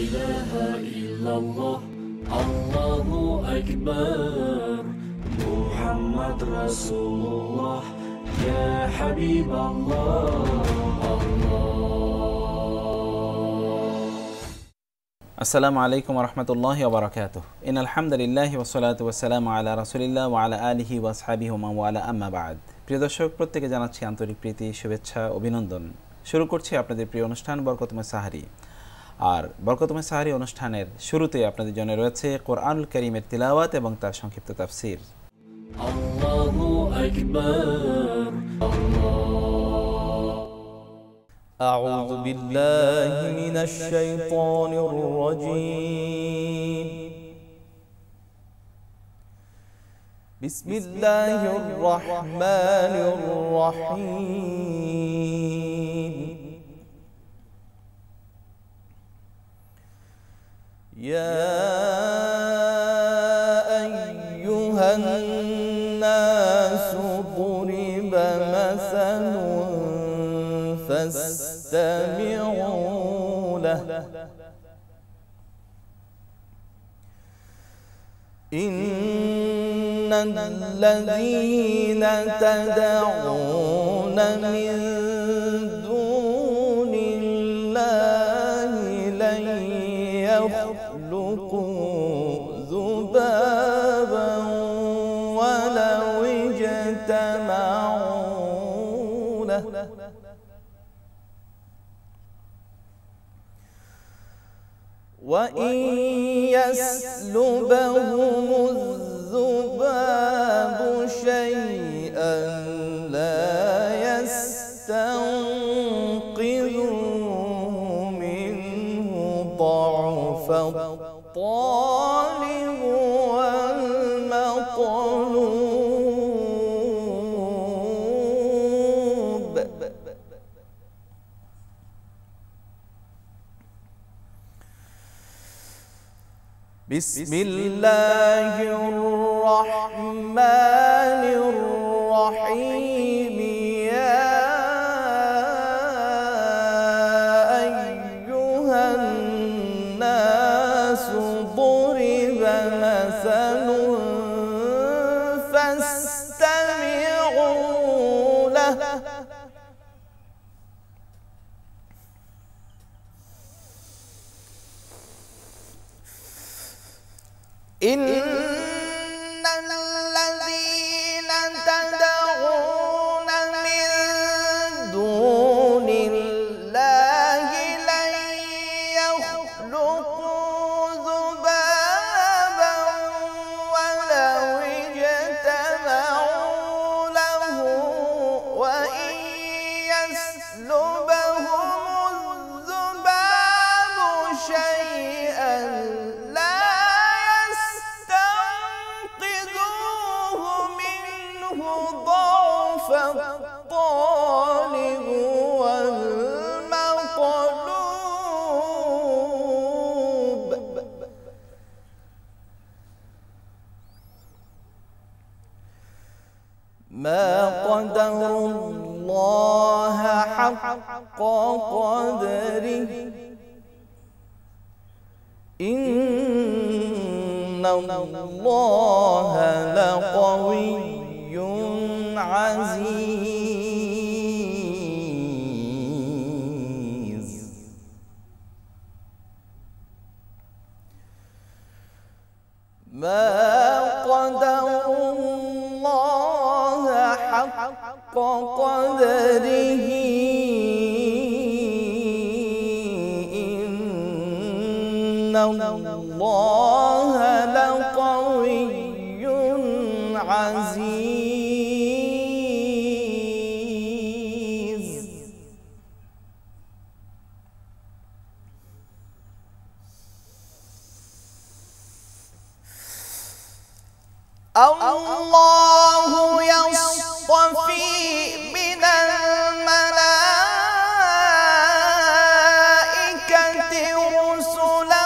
ilaha illallah, Allahu akbar, Muhammad Rasulullah, ya Habiballah. আসসালামু আলাইকুম ওয়া রাহমাতুল্লাহি ওয়া বারাকাতুহু। ইন্নাল হামদুলিল্লাহি ওয়াস সালাতু ওয়াস সালামু আলা রাসূলিল্লাহ ওয়া আলা আলিহি ওয়া আসহাবিহি ওয়া মান ওয়ালা, আম্মা বা'দ। প্রিয় দর্শক, প্রত্যেকে জানাচ্ছি আন্তরিক প্রীতি, শুভেচ্ছা, অভিনন্দন। শুরু করছি আপনাদের প্রিয় অনুষ্ঠান বরকতময় সাহারি। আর বরকতময় সাহারি অনুষ্ঠানের শুরুতে আপনাদের জন্য রয়েছে কোরআনুল কারীমের তিলাওয়াত এবং তার সংক্ষিপ্ত তাফসীর। আল্লাহু আকবার, أعوذ بالله من الشيطان الرجيم. بسم الله الرحمن الرحيم. يا أيها الناس ضرب مثل فاستمعوا له إن الذين تدعون من دون الله لن يخلقوا ذبابا ولو اجتمعوا له وإن يسلبهم الذباب شيئا لا يستنقذوه منه ضعف الطالب والمطلوب. بسم الله الرحمن الرحيم. يا أيها الناس ضرب مثل فاستمعوا له إن الذين تدعون من دون الله لن يخلقوا ذبابا ولو اجتمعوا له وإن يسلبهم الذباب شيئا ضعف الطالب والمطلوب. ما قدروا الله حق قدره إن الله لقوي عزيز. ما قدروا الله حق قدره إن الله لقوي عزيز. الله يصطفي من الملائكة رسلا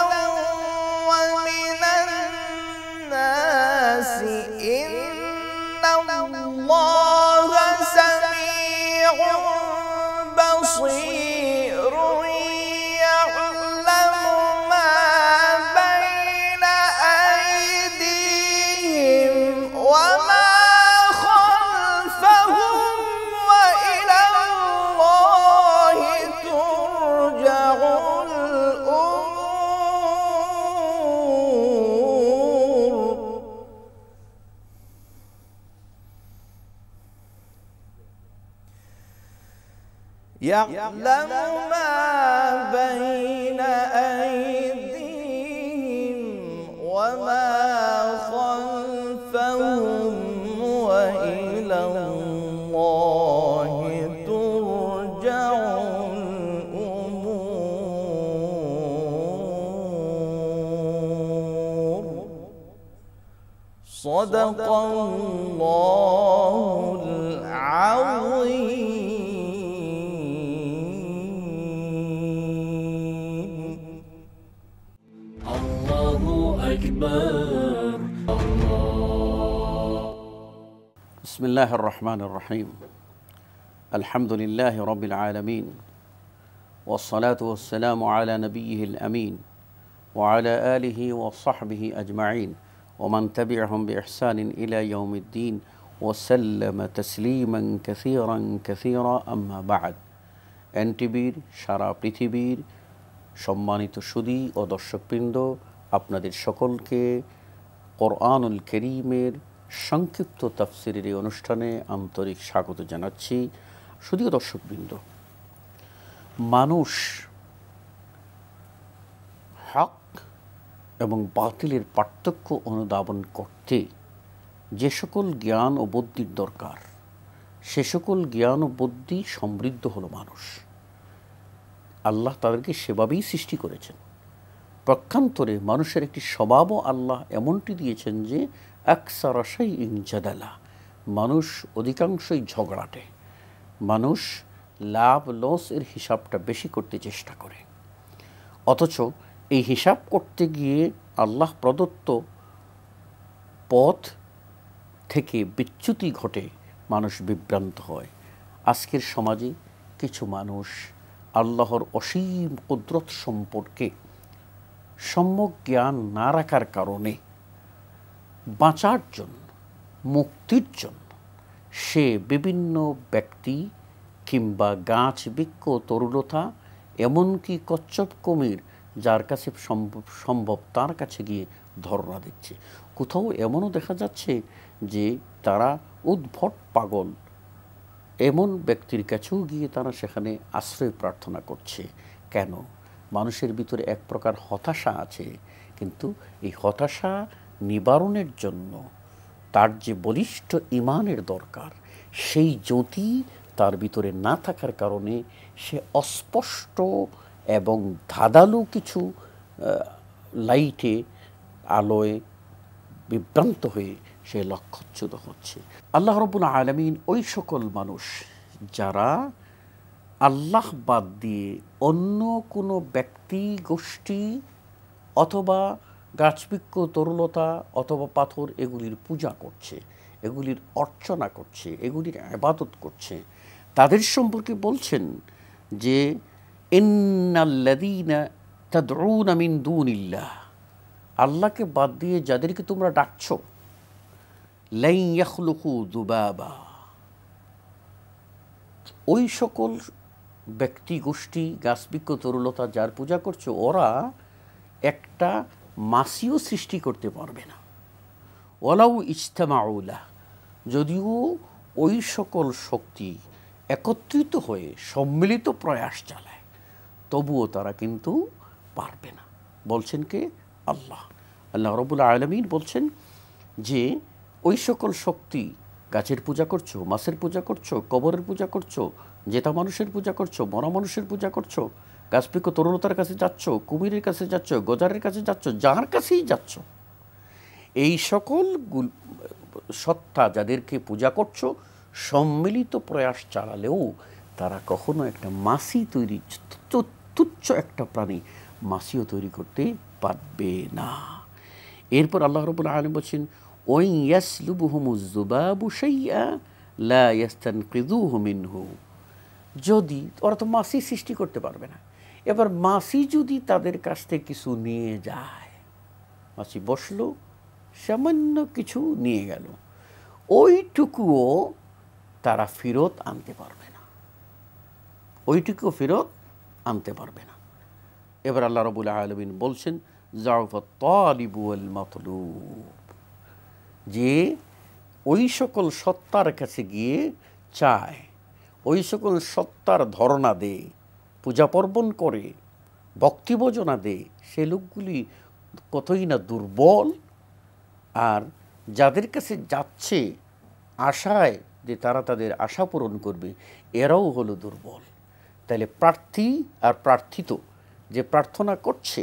ومن الناس إن الله سميع بصير يعلم ما يعلم ما بين أيديهم وما خلفهم وإلى الله ترجع الأمور. صدق الله العظيم. بسم الله الرحمن الرحيم. الحمد لله رب العالمين والصلاة والسلام على نبيه الأمين وعلى آله وصحبه أجمعين ومن تبعهم بإحسان إلى يوم الدين وسلم تسليما كثيرا كثيرا أما بعد. এনটিভির সারা পৃথিবীর সম্মানিত সুধী ও দর্শকবৃন্দ, আপনাদের সকলকে কোরআনুল কারীমের সংক্ষিপ্ত তাফসিরের এই অনুষ্ঠানে আন্তরিক স্বাগত জানাচ্ছি। সুধী দর্শকবৃন্দ, মানুষ হক এবং বাতিলের পার্থক্য অনুধাবন করতে যে সকল জ্ঞান ও বুদ্ধির দরকার, সে সকল জ্ঞান ও বুদ্ধি সমৃদ্ধ হলো মানুষ। আল্লাহ তাদেরকে সেভাবেই সৃষ্টি করেছেন। পক্ষান্তরে মানুষের একটি স্বভাবও আল্লাহ এমনটি দিয়েছেন যে আকসারা শাইইন জাদালা, মানুষ অধিকাংশই ঝগড়াটে। মানুষ লাভ লস এর হিসাবটা বেশি করতে চেষ্টা করে, অথচ এই হিসাব করতে গিয়ে আল্লাহ প্রদত্ত পথ থেকে বিচ্যুতি ঘটে, মানুষ বিভ্রান্ত হয়। আজকের সমাজে কিছু মানুষ আল্লাহর অসীম কুদরত সম্পর্কে সম্যক জ্ঞান না রাখার কারণে বাঁচার জন্য, মুক্তির জন্য সে বিভিন্ন ব্যক্তি কিংবা গাছ বৃক্ষ তরুলতা, এমনকি কচ্ছপ কুমির যার কাছে সম্ভব তার কাছে গিয়ে ধর্ণা দিচ্ছে। কোথাও এমনও দেখা যাচ্ছে যে তারা উদ্ভট পাগল, এমন ব্যক্তির কাছেও গিয়ে তারা সেখানে আশ্রয় প্রার্থনা করছে। কেন? মানুষের ভিতরে এক প্রকার হতাশা আছে, কিন্তু এই হতাশা নিবারণের জন্য তার যে বলিষ্ঠ ঈমানের দরকার, সেই জ্যোতি তার ভিতরে না থাকার কারণে সে অস্পষ্ট এবং ধাঁধালো কিছু লাইটে, আলোয় বিভ্রান্ত হয়ে সে লক্ষ্যচ্যুত হচ্ছে। আল্লাহ রাব্বুল আলামিন ওই সকল মানুষ যারা আল্লাহ বাদ দিয়ে অন্য কোনো ব্যক্তি গোষ্ঠী অথবা গাছবৃক্ষ তরুলতা অথবা পাথর এগুলির পূজা করছে, এগুলির অর্চনা করছে, এগুলির ইবাদত করছে, তাদের সম্পর্কে বলছেন যে ইন্নাল্লাযীনা তাদউনা মিন দুনিল্লাহ, আল্লাহকে বাদ দিয়ে যাদেরকে তোমরা ডাকছো, লা ইয়াখলুকু যুবাবা, ওই সকল ব্যক্তি গোষ্ঠী গাছবৃক্ষ তরুলতা যার পূজা করছো, ওরা একটা মাছিও সৃষ্টি করতে পারবে না। ওয়ালাউ ইজতামাউ লাহ, যদিও ওই সকল শক্তি একত্রিত হয়ে সম্মিলিত প্রয়াস চালায়, তবুও তারা কিন্তু পারবে না। বলছেন কে? আল্লাহ। আল্লাহ রাব্বুল আলামিন বলছেন যে ওই সকল শক্তি, গাছের পূজা করছো, মাছের পূজা করছো, কবরের পূজা করছো, জেতা মানুষের পূজা করছো, মরা মানুষের পূজা করছো, গাছবৃক্ষ তরুলতার কাছে যাচ্ছ, কুমিরের কাছে যাচ্ছ, গজারের কাছে যাচ্ছ, যার কাছেই যাচ্ছ, এই সকল সত্তা যাদেরকে পূজা করছো, সম্মিলিত প্রয়াস চালালেও তারা কখনো একটা মাছি তৈরি, তুচ্ছ একটা প্রাণী মাছিও তৈরি করতে পারবে না। এরপর আল্লাহ রাব্বুল আলামিন বলছেন ওয়াই ইয়াসলুবুহুমুজ যুবাবু শাইআ লা ইয়াস্তানকিযুহু মিনহু, যদি ওরা তো মাছি সৃষ্টি করতে পারবে না, এবার মাছি যদি তাদের কাছ থেকে কিছু নিয়ে যায়, মাছি বসলো, সামান্য কিছু নিয়ে গেল, ওইটুকুও তারা ফেরত আনতে পারবে না, ওইটুকুও ফেরত আনতে পারবে না। এবার আল্লাহ রাব্বুল আলামিন বলছেন যাউফাত তালিবু ওয়াল মাতলুব, যে ওই সকল সত্তার কাছে গিয়ে চায়, ওই সকল সত্তার ধরনা দে, পূজা পার্বণ করে, ভক্তিভোজনা দে, সে লোকগুলি কতই না দুর্বল। আর যাদের কাছে যাচ্ছে আশায় যে তারা তাদের আশা পূরণ করবে, এরাও হলো দুর্বল। তাহলে প্রার্থী আর প্রার্থিত, যে প্রার্থনা করছে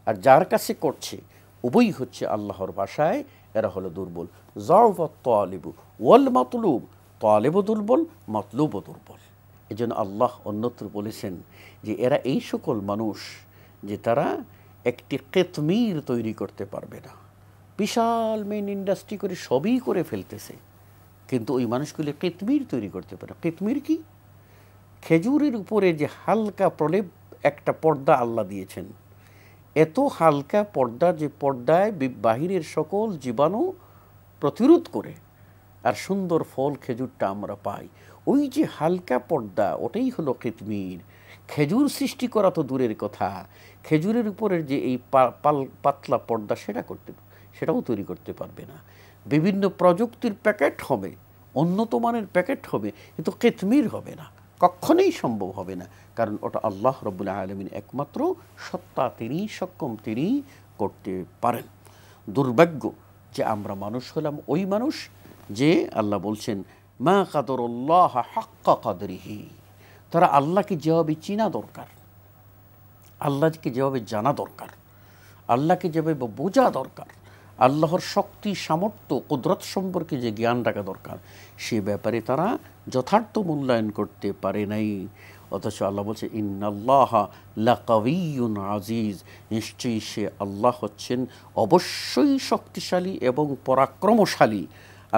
আর যার কাছে করছে, উভয়ই হচ্ছে আল্লাহর ভাষায় এরা হলো দুর্বল। যাওয়াত তালিবু ওয়াল মাতলুব, তালেবও দুর্বল, মতলুবও দুর্বল। এই জন্য আল্লাহ অন্যত্র বলেছেন যে এরা এই সকল মানুষ যে তারা একটি কেতমির তৈরি করতে পারবে না। বিশাল মেইন ইন্ডাস্ট্রি করে সবই করে ফেলতেছে, কিন্তু ওই মানুষগুলি কেতমির তৈরি করতে পারে। কেতমির কি? খেজুরের উপরে যে হালকা প্রলেপ একটা পর্দা আল্লাহ দিয়েছেন, এত হালকা পর্দা যে পর্দায় বাহিরের সকল জীবাণু প্রতিরোধ করে আর সুন্দর ফল খেজুরটা আমরা পাই, ওই যে হালকা পর্দা ওটাই হলো কিতমির। খেজুর সৃষ্টি করা তো দূরের কথা, খেজুরের উপরের যে এই পাতলা পর্দা সেটাও তৈরি করতে পারবে না। বিভিন্ন প্রযুক্তির প্যাকেট হবে, উন্নত মানের প্যাকেট হবে, কিন্তু কিতমির হবে না, কখনোই সম্ভব হবে না। কারণ ওটা আল্লাহ রাব্বুল আলামিন একমাত্র সত্তা, তিনি সক্ষম, তিনি করতে পারেন। দুর্ভাগ্য যে আমরা মানুষ হলাম ওই মানুষ যে আল্লাহ বলছেন মা কাদরুল্লাহ হাক্কা কাদরিহি, তারা আল্লাহকে যেভাবে চিনা দরকার, আল্লাহকে যেভাবে জানা দরকার, আল্লাহকে যেভাবে বোঝা দরকার, আল্লাহর শক্তি, সামর্থ্য, কুদরত সম্পর্কে যে জ্ঞান রাখা দরকার, সে ব্যাপারে তারা যথার্থ মূল্যায়ন করতে পারে নাই। অথচ আল্লাহ বলছে ইন্নাল্লাহা লাকাবিয়্যুন আজিজ, নিশ্চয়ই সে আল্লাহ হচ্ছেন অবশ্যই শক্তিশালী এবং পরাক্রমশালী।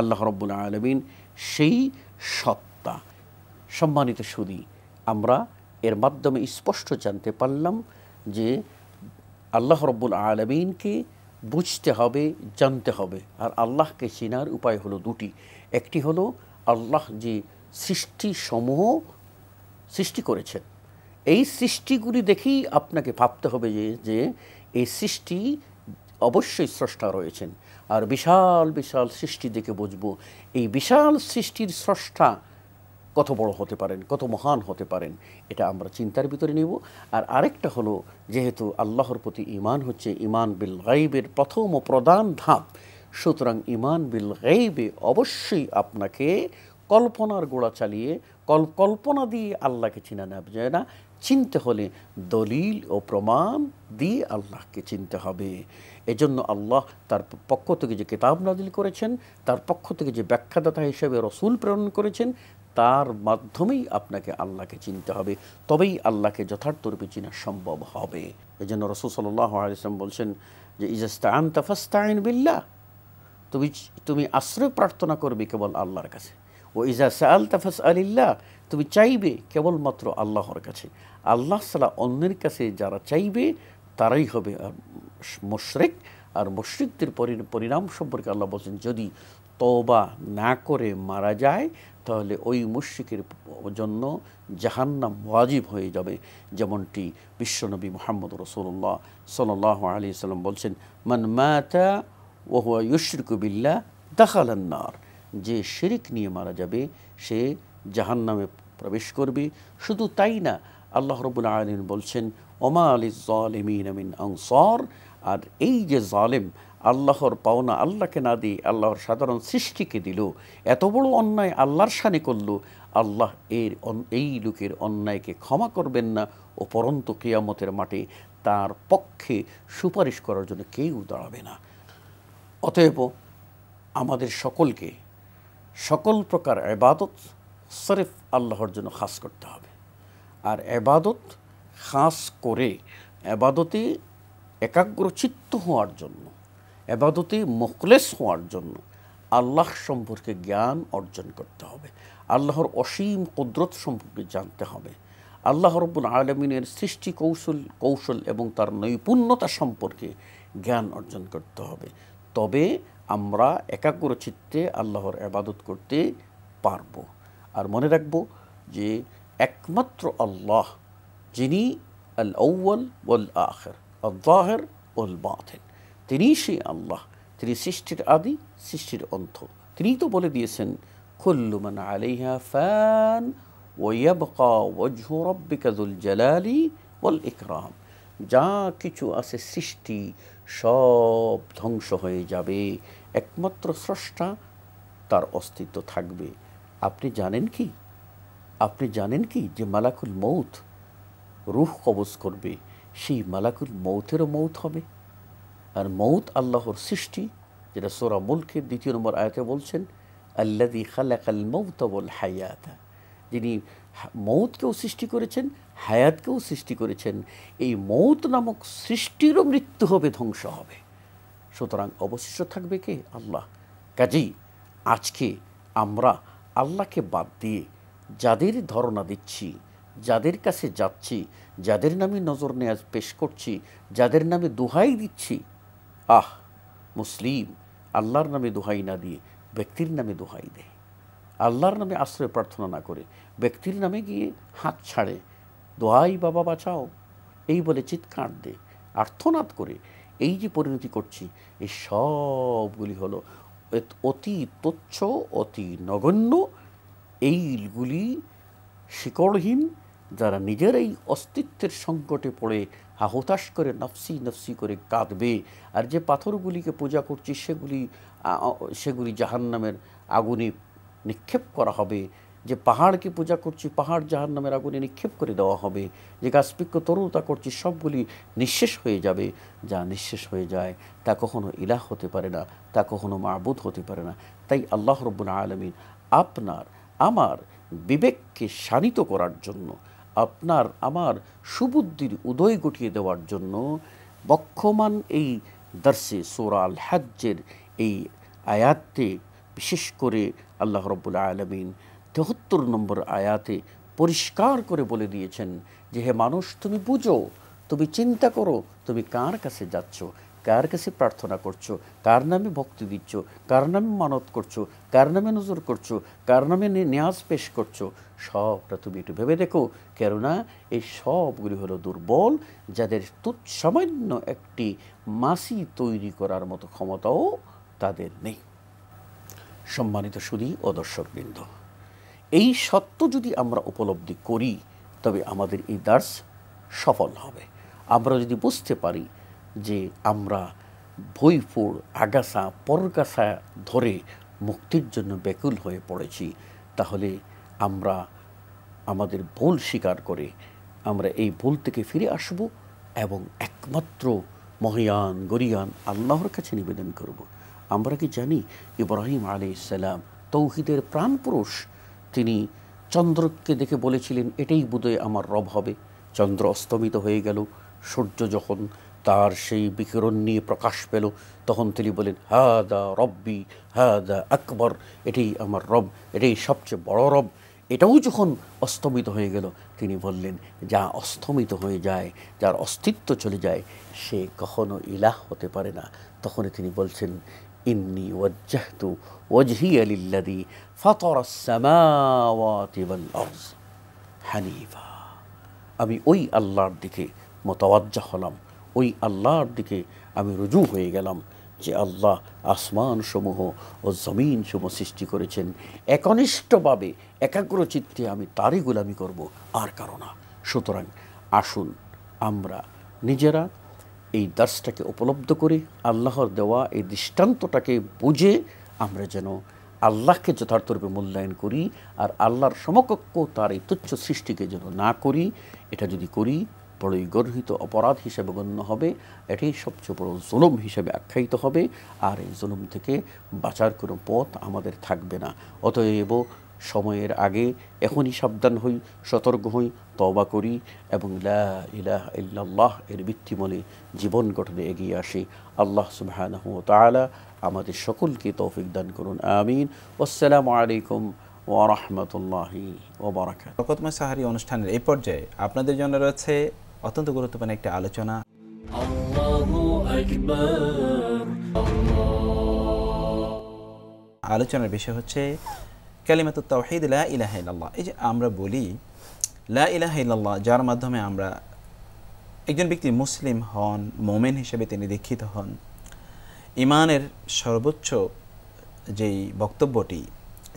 আল্লাহ রাব্বুল আলামিন সেই সত্তা। সম্মানিত সুধী, আমরা এর মাধ্যমে স্পষ্ট জানতে পারলাম যে আল্লাহ রাব্বুল আলামিনকে বুঝতে হবে, জানতে হবে। আর আল্লাহকে চেনার উপায় হলো দুটি। একটি হলো আল্লাহ যে সৃষ্টিসমূহ সৃষ্টি করেছেন, এই সৃষ্টিগুলি দেখেই আপনাকে ভাবতে হবে যে এই সৃষ্টি অবশ্যই স্রষ্টা রয়েছেন। আর বিশাল বিশাল সৃষ্টি দেখে বুঝবো এই বিশাল সৃষ্টির স্রষ্টা কত বড় হতে পারেন, কত মহান হতে পারেন, এটা আমরা চিন্তার ভিতরে নেব। আর আরেকটা হলো, যেহেতু আল্লাহর প্রতি ঈমান হচ্ছে ঈমান বিল গায়বের প্রথম ও প্রধান ধাপ, সুতরাং ঈমান বিল গায়বে অবশ্যই আপনাকে কল্পনার গোড়া চালিয়ে কল্পনা দিয়ে আল্লাহকে চিনা না যায় না। চিনতে হলে দলিল ও প্রমাণ দিয়ে আল্লাহকে চিনতে হবে। এজন্য আল্লাহ তার পক্ষ থেকে যে কিতাব নাজিল করেছেন, তার পক্ষ থেকে যে ব্যাখ্যাদাতা হিসেবে রসুল প্রেরণ করেছেন, তার মাধ্যমেই আপনাকে আল্লাহকে চিনতে হবে, তবেই আল্লাহকে যথার্থরূপে চেনা সম্ভব হবে। এজন্য রাসূল সাল্লাল্লাহু আলাইহি ওয়াসাল্লাম বলছেন যে ইজাস্তাআনতা ফাস্তাইন বিল্লাহ, তুমি আশ্রয় প্রার্থনা করবে কেবল আল্লাহর কাছে। ও ইজা সাআলতা ফাসআলিল্লাহ, তুমি চাইবে কেবলমাত্র আল্লাহর কাছে। আল্লাহ ছাড়া অন্যের কাছে যারা চাইবে তারাই হবে মুশরিক। আর মুশরিকদের পরিণাম সম্পর্কে আল্লাহ বলছেন যদি তওবা না করে মারা যায় তাহলে ওই মুশরিকের জন্য জাহান্নাম ওয়াজিব হয়ে যাবে। যেমনটি বিশ্বনবী মুহাম্মদ রাসূলুল্লাহ সাল্লাল্লাহু আলাইহি ওয়াসাল্লাম বলছেন মান মাতা ওয়া হুয়া ইউশরিকু বিল্লাহ দাখালান নার, যে শিরিক নিয়ে মারা যাবে সে জাহান্নামে প্রবেশ করবে। শুধু তাই না, আল্লাহ রাব্বুল আলামিন বলছেন ওমা লিয-যালিমিন মিন আনসার, আর এই যে জালেম আল্লাহর পাওনা আল্লাহকে না দিয়ে আল্লাহর সাধারণ সৃষ্টিকে দিল, এত বড় অন্যায় আল্লাহর শানে করল, আল্লাহ এই লোকের অন্যায়কে ক্ষমা করবেন না, উপরন্তু কিয়ামতের মাঠে তার পক্ষে সুপারিশ করার জন্য কেউ দাঁড়াবে না। অতএব আমাদের সকলকে সকল প্রকার ইবাদত সিরফ আল্লাহর জন্য খাস করতে হবে। আর ইবাদত খাস করে ইবাদতে একাগ্রচিত্ত হওয়ার জন্য, ইবাদতে মুখলেস হওয়ার জন্য আল্লাহ সম্পর্কে জ্ঞান অর্জন করতে হবে, আল্লাহর অসীম কুদরত সম্পর্কে জানতে হবে, আল্লাহ রাব্বুল আলামিনের সৃষ্টি কৌশল এবং তার নৈপুণ্যতা সম্পর্কে জ্ঞান অর্জন করতে হবে। তবে আমরা একাগ্রচিত্তে আল্লাহর ইবাদত করতে পারব। আর মনে রাখব যে একমাত্র আল্লাহ যিনি আল আউয়াল ওয়াল আখির, আল যাহির ওয়াল বাতিন, তিনি সেই আল্লাহ, তিনি সৃষ্টির আদি, সৃষ্টির অন্ত। তিনিই তো বলে দিয়েছেন কুল্লু মান আলাইহা ফান ওয়ায়াবকা ওয়াজহু রাব্বিকা যুল জালালি ওয়াল ইকরাম। যা কিছু আছে সৃষ্টি সব ধ্বংস হয়ে যাবে, একমাত্র স্রষ্টা তার অস্তিত্ব থাকবে। আপনি জানেন কি যে মালাকুল মৌত রূহ কবজ করবে, সেই মালাকুল মৌতেরও মৌত হবে। আর মৌত আল্লাহর সৃষ্টি, যেটা সূরা মুলকের 2 নম্বর আয়াতে বলছেন, আল্লাযী খালাকাল মাউতা ওয়াল হায়াতা, যিনি মৌতকেও সৃষ্টি করেছেন, হায়াতকেও সৃষ্টি করেছেন। এই মৌত নামক সৃষ্টিরও মৃত্যু হবে, ধ্বংস হবে। সুতরাং অবশিষ্ট থাকবে কে? আল্লাহ। কাজেই আজকে আমরা আল্লাহকে বাদ দিয়ে যাদের ধারণা দিচ্ছি, যাদের কাছে যাচ্ছি, যাদের নামে নজর নেয়াজ পেশ করছি, যাদের নামে দোহাই দিচ্ছি, মুসলিম আল্লাহর নামে দোহাই না দিয়ে ব্যক্তির নামে দোহাই দেয়। আল্লাহর নামে আশ্রয় প্রার্থনা না করে ব্যক্তির নামে গিয়ে হাত ছাড়ে, দোহাই বাবা বাঁচাও এই বলে চিৎকার দে, আর্তনাদ করে এই যে পরিণতি করছি, এই সবগুলি হলো অতি তুচ্ছ, অতি নগণ্য। এইগুলি শিকড়হীন, যারা নিজেরাই অস্তিত্বের সংকটে পড়ে হাহুতাশ করে নফসি নফসি করে কাঁদবে। আর যে পাথরগুলিকে পূজা করছি সেগুলি জাহান্নামের আগুনে নিক্ষেপ করা হবে। যে পাহাড়কে পূজা করছি, পাহাড় জাহান্নামের আগুনে নিক্ষেপ করে দেওয়া হবে। যে গাছবৃক্ষ তরুতা করছি, সবগুলি নিঃশেষ হয়ে যাবে। যা নিঃশেষ হয়ে যায় তা কখনো ইলাহ হতে পারে না, তা কখনো মাবুদ হতে পারে না। তাই আল্লাহ রাব্বুল আলামিন আপনার আমার বিবেককে শানিত করার জন্য, আপনার আমার সুবুদ্ধির উদয় ঘটিয়ে দেওয়ার জন্য বক্ষমান এই দর্শে সূরা আল হজ্জের এই আয়াতে বিশেষ করে আল্লাহ রাব্বুল আলামিন ৭৩ নম্বর আয়াতে পরিষ্কার করে বলে দিয়েছেন যে, হে মানুষ, তুমি বুঝো, তুমি চিন্তা করো, তুমি কার কাছে যাচ্ছ, কার কাছে প্রার্থনা করছো, কার নামে ভক্তি দিচ্ছ, কার নামে মানত করছো, কার নামে নজর করছো, কার নামে নিয়াজ পেশ করছো। সবটা তুমি একটু ভেবে দেখো, কেননা এই সবগুলি হলো দুর্বল, যাদের সামান্য একটি মাসি তৈরি করার মতো ক্ষমতাও তাদের নেই। সম্মানিত সুধী ও দর্শকবৃন্দ, এই সত্য যদি আমরা উপলব্ধি করি তবে আমাদের এই দার্স সফল হবে। আমরা যদি বুঝতে পারি যে আমরা ভৈফুর আগাছা পরগাছা ধরে মুক্তির জন্য ব্যাকুল হয়ে পড়েছি, তাহলে আমরা আমাদের ভুল স্বীকার করে আমরা এই ভুল থেকে ফিরে আসব এবং একমাত্র মহিয়ান গরিয়ান আল্লাহর কাছে নিবেদন করব। আমরা কি জানি ইব্রাহিম আলাইহিস সালাম তৌহিদের প্রাণপুরুষ, তিনি চন্দ্রকে দেখে বলেছিলেন এটাই বোধহয় আমার রব হবে। চন্দ্র অস্তমিত হয়ে গেল, সূর্য যখন তার সেই বিকিরণ নিয়ে প্রকাশ পেল, তখন তিনি বলেন হাদা রব্বি হাদা আকবর, এটাই আমার রব, এটাই সবচেয়ে বড় রব। এটাও যখন অস্তমিত হয়ে গেল, তিনি বললেন যা অস্তমিত হয়ে যায়, যার অস্তিত্ব চলে যায়, সে কখনো ইলাহ হতে পারে না। তখন তিনি বলছেন ইন্নী ওয়াজ্জাহতু ওয়াজহিয়া লিল্লাযী ফাতারাস সামাওয়াতি ওয়াল আরদ হানিফা, আমি ওই আল্লাহর দিকে মোতাওয়াজ্জাহ হলাম, ওই আল্লাহর দিকে আমি রুজু হয়ে গেলাম যে আল্লাহ আসমান সমূহ ও জমিন সমূহ সৃষ্টি করেছেন। একনিষ্ঠভাবে একাগ্রচিত্তে আমি তারই গোলামি করব, আর কারো না। সুতরাং আসুন আমরা নিজেরা এই দার্সটাকে উপলব্ধ করে আল্লাহর দেওয়া এই দৃষ্টান্তটাকে বুঝে আমরা যেন আল্লাহকে যথার্থরূপে মূল্যায়ন করি, আর আল্লাহর সমকক্ষ তার এই তুচ্ছ সৃষ্টিকে যেন না করি। এটা যদি করি বড়ই গর্হিত অপরাধ হিসেবে গণ্য হবে, এটাই সবচেয়ে বড় জুলুম হিসেবে আখ্যায়িত হবে, আর এই জুলুম থেকে বাঁচার কোনো পথ আমাদের থাকবে না। অতএব সময়ের আগে এখনই সাবধান হই, সতর্ক হই, তওবা করি এবং লা ইলাহা ইল্লাল্লাহ এর ভিত্তিমূলে জীবন গঠনে এগিয়ে আসি। আল্লাহ সুবহানাহু ওয়া তাআলা আমাদের সকলকে তৌফিক দান করুন, আমিন। আসসালামু আলাইকুম ওয়া রাহমাতুল্লাহি ওয়া বারাকাতুহু। বরকতময় সাহারি অনুষ্ঠানের এই পর্যায়ে আপনাদের জন্য রয়েছে অত্যন্ত গুরুত্বপূর্ণ একটি আলোচনা। আল্লাহু আকবার। আলোচনার বিষয় হচ্ছে কালিমাতুত তাওহীদ লা ইলাহা ইল্লাল্লাহ। এই যে আমরা বলি লা ইলাহা ইল্লাল্লাহ, যার মাধ্যমে আমরা একজন ব্যক্তি মুসলিম হন, মুমিন হিসেবে তিনি দীক্ষিত হন, ইমানের সর্বোচ্চ যেই বক্তব্যটি,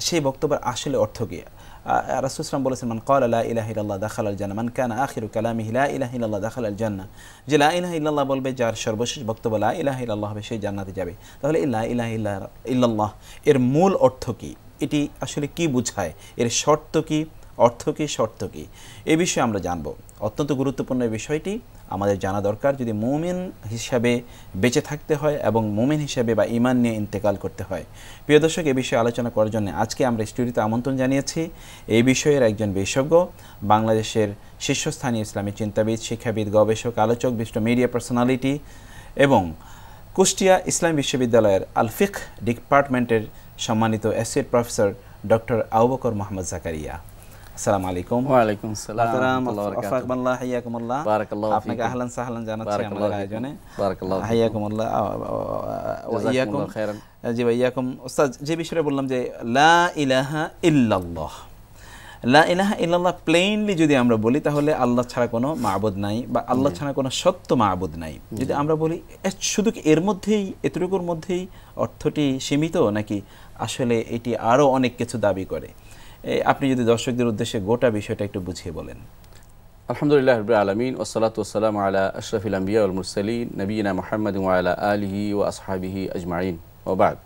সেই বক্তব্যের আসলে অর্থ কী? রাসূল সাল্লাল্লাহু আলাইহি বলেছেন মান ক্বালা লা ইলাহা ইল্লাল্লাহ দাখালাল জান্নাহ মান কানা আখিরু কালামিহি লা ইলাহা ইল্লাল্লাহ দাখালাল জান্নাহ, যে লা ইলাহা ইল্লাল্লাহ বলবে, যার সর্বশেষ বক্তব্য লা ইলাহা ইল্লাল্লাহ হবে, সেই জান্নাতে যাবে। তাহলে এই লা ইলাহা ইল্লাল্লাহ এর মূল অর্থ কি, এটি আসলে কি বোঝায়, এর শর্ত কি, অর্থ কি, শর্ত কি, এই বিষয়ে আমরা জানব। অত্যন্ত গুরুত্বপূর্ণ এই বিষয়টি আমাদের জানা দরকার যদি মুমিন হিসাবে বেঁচে থাকতে হয় এবং মুমিন হিসাবে বা ঈমান নিয়ে ইন্তেকাল করতে হয়। প্রিয় দর্শক, এই বিষয়ে আলোচনা করার জন্য আজকে আমরা স্টুডিওতে আমন্ত্রণ জানিয়েছি এই বিষয়ের একজন বিশেষজ্ঞ, বাংলাদেশের শীর্ষস্থানীয় ইসলামী চিন্তাবিদ, শিক্ষাবিদ, গবেষক, আলোচক, বিশিষ্ট মিডিয়া পার্সোনালিটি এবং কুষ্টিয়া ইসলামী বিশ্ববিদ্যালয়ের আল ফিকহ ডিপার্টমেন্টের সম্মানিত associate professor doctor Abu Bakar Mohammad Zakaria. আসসালামু আলাইকুম। ওয়া আলাইকুম আসসালাম ওয়া রাহমাতুল্লাহি ওয়া বারাকাতুহু। আফাকুল্লাহ, হাইয়াকুমুল্লাহ। বারাকাল্লাহু ফীকুম। আপনাকে আহলান সাহলান জানাচ্ছি আমাদের আয়োজনে। বারাকাল্লাহু ফীকুম। হাইয়াকুমুল্লাহ ওয়া ইয়াকুম। জাযাকুমুল্লাহু খাইরান। জি ওয়া ইয়াকুম। ওস্তাদ, যে বিষয়টা বললাম যে লা ইলাহা ইল্লাল্লাহ, লা ইলাহা ইল্লাল্লাহ প্লেইনলি যদি আমরা বলি তাহলে আল্লাহ ছাড়া কোনো মাবুদ নাই বা আল্লাহ ছাড়া কোনো সত্য মাবুদ নাই। যদি আমরা বলি শুধু কি এর মধ্যেই, এতটুকুর মধ্যেই অর্থটি সীমিত, নাকি আসলে এটি আরও অনেক কিছু দাবি করে? আপনি যদি দর্শকদের উদ্দেশ্যে গোটা বিষয়টা একটু বুঝিয়ে বলেন। আলহামদুলিল্লাহ রাব্বিল আলামিন ওয়াসসালাতু ওয়াসসালামু আলা আশরাফিল আম্বিয়া ওয়াল মুরসালিন নবিয়িনা মুহাম্মাদিন ওয়া আলা আলিহি ওয়া আসহাবিহি আজমাইন ওয়া বাদ।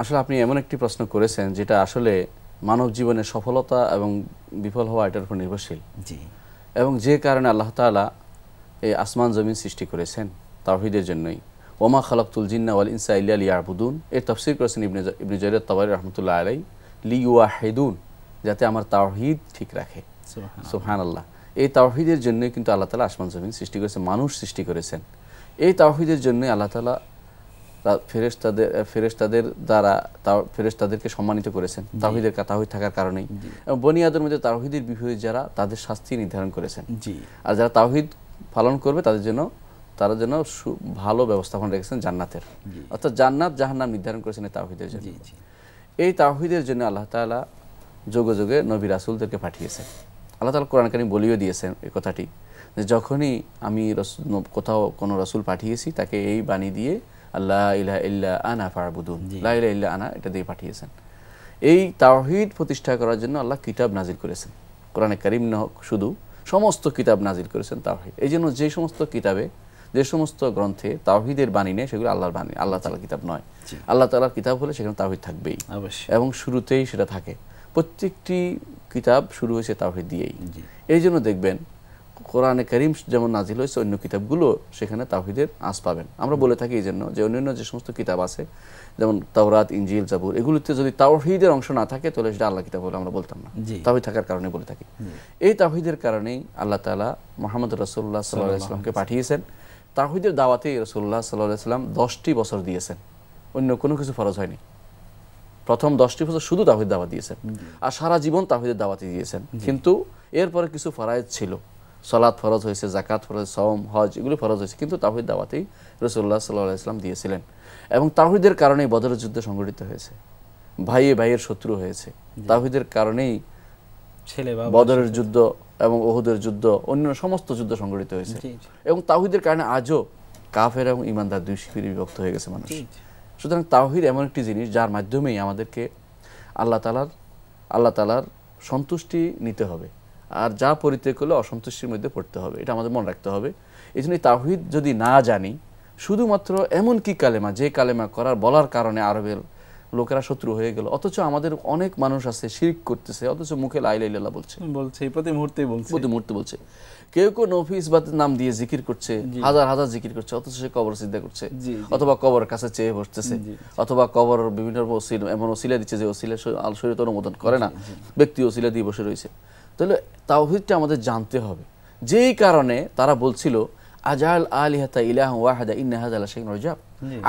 আসলে আপনি এমন একটি প্রশ্ন করেছেন যেটা আসলে মানব জীবনের সফলতা এবং বিফল হওয়া এটার উপর নির্ভরশীল। জি। এবং যে কারণে আল্লাহ তাআলা এই আসমান জমিন সৃষ্টি করেছেন তাওহীদের জন্যই। ওমা খালাকতুল জিন্না ওয়াল ইনসা ইল্লা লিয়াবুদুন, এর তাফসীর করেছেন ইবনে জারীর তাবারী রাহমাতুল্লাহ আলাইহি, লিওয়াহিদুন, যাতে আমার তাওহীদ ঠিক রাখে। সুবহানাল্লাহ। এই তাওহীদের জন্যই কিন্তু আল্লাহ তাআলা আসমান জমিন সৃষ্টি করেছেন, মানুষ সৃষ্টি করেছেন। এই তাওহীদের জন্যই আল্লাহ তাআলা ফেরেশতাদের দ্বারা ফেরেশতাদেরকে সম্মানিত করেছেন তাওহীদ থাকার কারণেই। এবং বনি আদমের মধ্যে তাওহীদের বিপরীত যারা, তাদের শাস্তি নির্ধারণ করেছেন। আর যারা তাওহীদ পালন করবে তারা যেন ভালো ব্যবস্থাপনা রেখেছেন জান্নাতের, অর্থাৎ জান্নাত জাহান্নাম নির্ধারণ করেছেন এই তাওহীদের জন্য। এই তাওহীদের জন্য আল্লাহ তাআলা যুগে যুগে নবী রাসূলদেরকে পাঠিয়েছেন। আল্লাহ তাআলা কোরআন কারীমে বলেও দিয়েছেন এই কথাটি, যে যখনই আমি কোথাও কোনো রাসূল পাঠিয়েছি তাকে এই বাণী দিয়ে, আল্লাহ ইলাহা ইল্লা আনা ফা'বুদুন, লা ইলাহা ইল্লা আনা, এটা দিয়ে পাঠিয়েছেন। এই তাওহীদ প্রতিষ্ঠা করার জন্য আল্লাহ কিতাব নাজিল করেছেন। কোরআনে কারীম শুধু সমস্ত কিতাব নাজিল করেছেন তাওহীদ। এই জন্য যে সমস্ত কিতাবে, যে সমস্ত গ্রন্থে তাওহীদের বাণী নেই সেগুলো আল্লাহর বাণী, আল্লাহ তাআলার কিতাব নয়। আল্লাহ তাআলার কিতাব হলে সেখানে তাওহীদ থাকবেই এবং শুরুতেই সেটা থাকে। প্রত্যেকটি কিতাব শুরু হয়েছে তাওহীদ দিয়েই। এই জন্য দেখবেন কোরআনে কারীম যেমন নাজিল হয়েছে, অন্য কিতাবগুলো সেখানে তাওহীদের আঁচ পাবেন। আমরা বলে থাকি এই জন্য যে অন্যান্য যে সমস্ত কিতাব আছে, যেমন তাওরাত, ইনজিল, জাবুর, এগুলোতে যদি তাওহীদের অংশ না থাকে তাহলে সেটা আল্লাহ কিতাব বলে আমরা বলতাম না। তাওহীদ থাকার কারণে বলে থাকি। এই তাওহীদের কারণেই আল্লাহ তাআলা মুহাম্মদ রাসূলুল্লাহ সাল্লাল্লাহু আলাইহি ওয়াসাল্লামকে পাঠিয়েছেন। তাওহীদের দাওয়াতে রাসূলুল্লাহ সাল্লাল্লাহু আলাইহি ওয়াসাল্লাম 10টি বছর দিয়েছেন, অন্য কোনো কিছু ফরজ হয়নি। প্রথম 10টি বছর শুধু তাওহীদ দাওয়াত দিয়েছেন, আর সারা জীবন তাওহীদের দাওয়াতই দিয়েছেন। কিন্তু এরপরে কিছু ফরজ ছিল, সালাত ফরজ হয়েছে, যাকাত ফরজ, সাওম, হজ, এগুলো ফরজ হয়েছে, কিন্তু তাওহীদ দাওয়াতেই রাসূলুল্লাহ সাল্লাল্লাহু আলাইহি ওয়াসাল্লাম দিয়েছিলেন। এবং তাওহীদের কারণেই বদরের যুদ্ধ সংঘটিত হয়েছে, ভাইয়ে ভাইয়ের শত্রু হয়েছে। তাওহীদের কারণেই বদরের যুদ্ধ এবং উহুদের যুদ্ধ, অন্য সমস্ত যুদ্ধ সংঘটিত হয়েছে। এবং তাওহীদের কারণে আজও কাফের এবং ঈমানদার দুই শিবিরে বিভক্ত হয়ে গেছে মানুষ। সুতরাং তাওহীদ এমন একটি জিনিস যার মাধ্যমেই আমাদেরকে আল্লাহ তাআলার সন্তুষ্টি নিতে হবে, আর যা পরিত্যাগ করলে অসন্তুষ্টির মধ্যে পড়তে হবে, এটা আমাদের মনে রাখতে হবে। এই জন্য তাওহীদ যদি না জানি, শুধুমাত্র এমন কি কালেমা, যে কালেমা বলার কারণে আরবের লোকেরা শত্রু হয়ে গেল, অথচ আমাদের অনেক মানুষ আছে শিরক করতেছে, অথচ মুখে লা ইলাহা ইল্লাল্লাহ বলছে, প্রতি মুহূর্তে বলছে। কেউ নফি ইসবাতের নাম দিয়ে জিকির করছে, হাজার হাজার জিকির করছে, অথচ সে কবর সিজদা করছে, অথবা কবরের কাছে চেয়ে বসতেছে, অথবা কবর বিভিন্ন এমন ওসিলা দিচ্ছে যে ওসিলা শরীয়ত অনুমোদন করে না, ব্যক্তি ওসিলা দিয়ে বসে রয়েছে। তাহলে তাওহীদটা আমাদের জানতে হবে। যেই কারণে তারা বলছিল আজাল আলিহাতা ইলাহ ওয়াহিদা ইন্না হাযা লাশাইউন উজাব,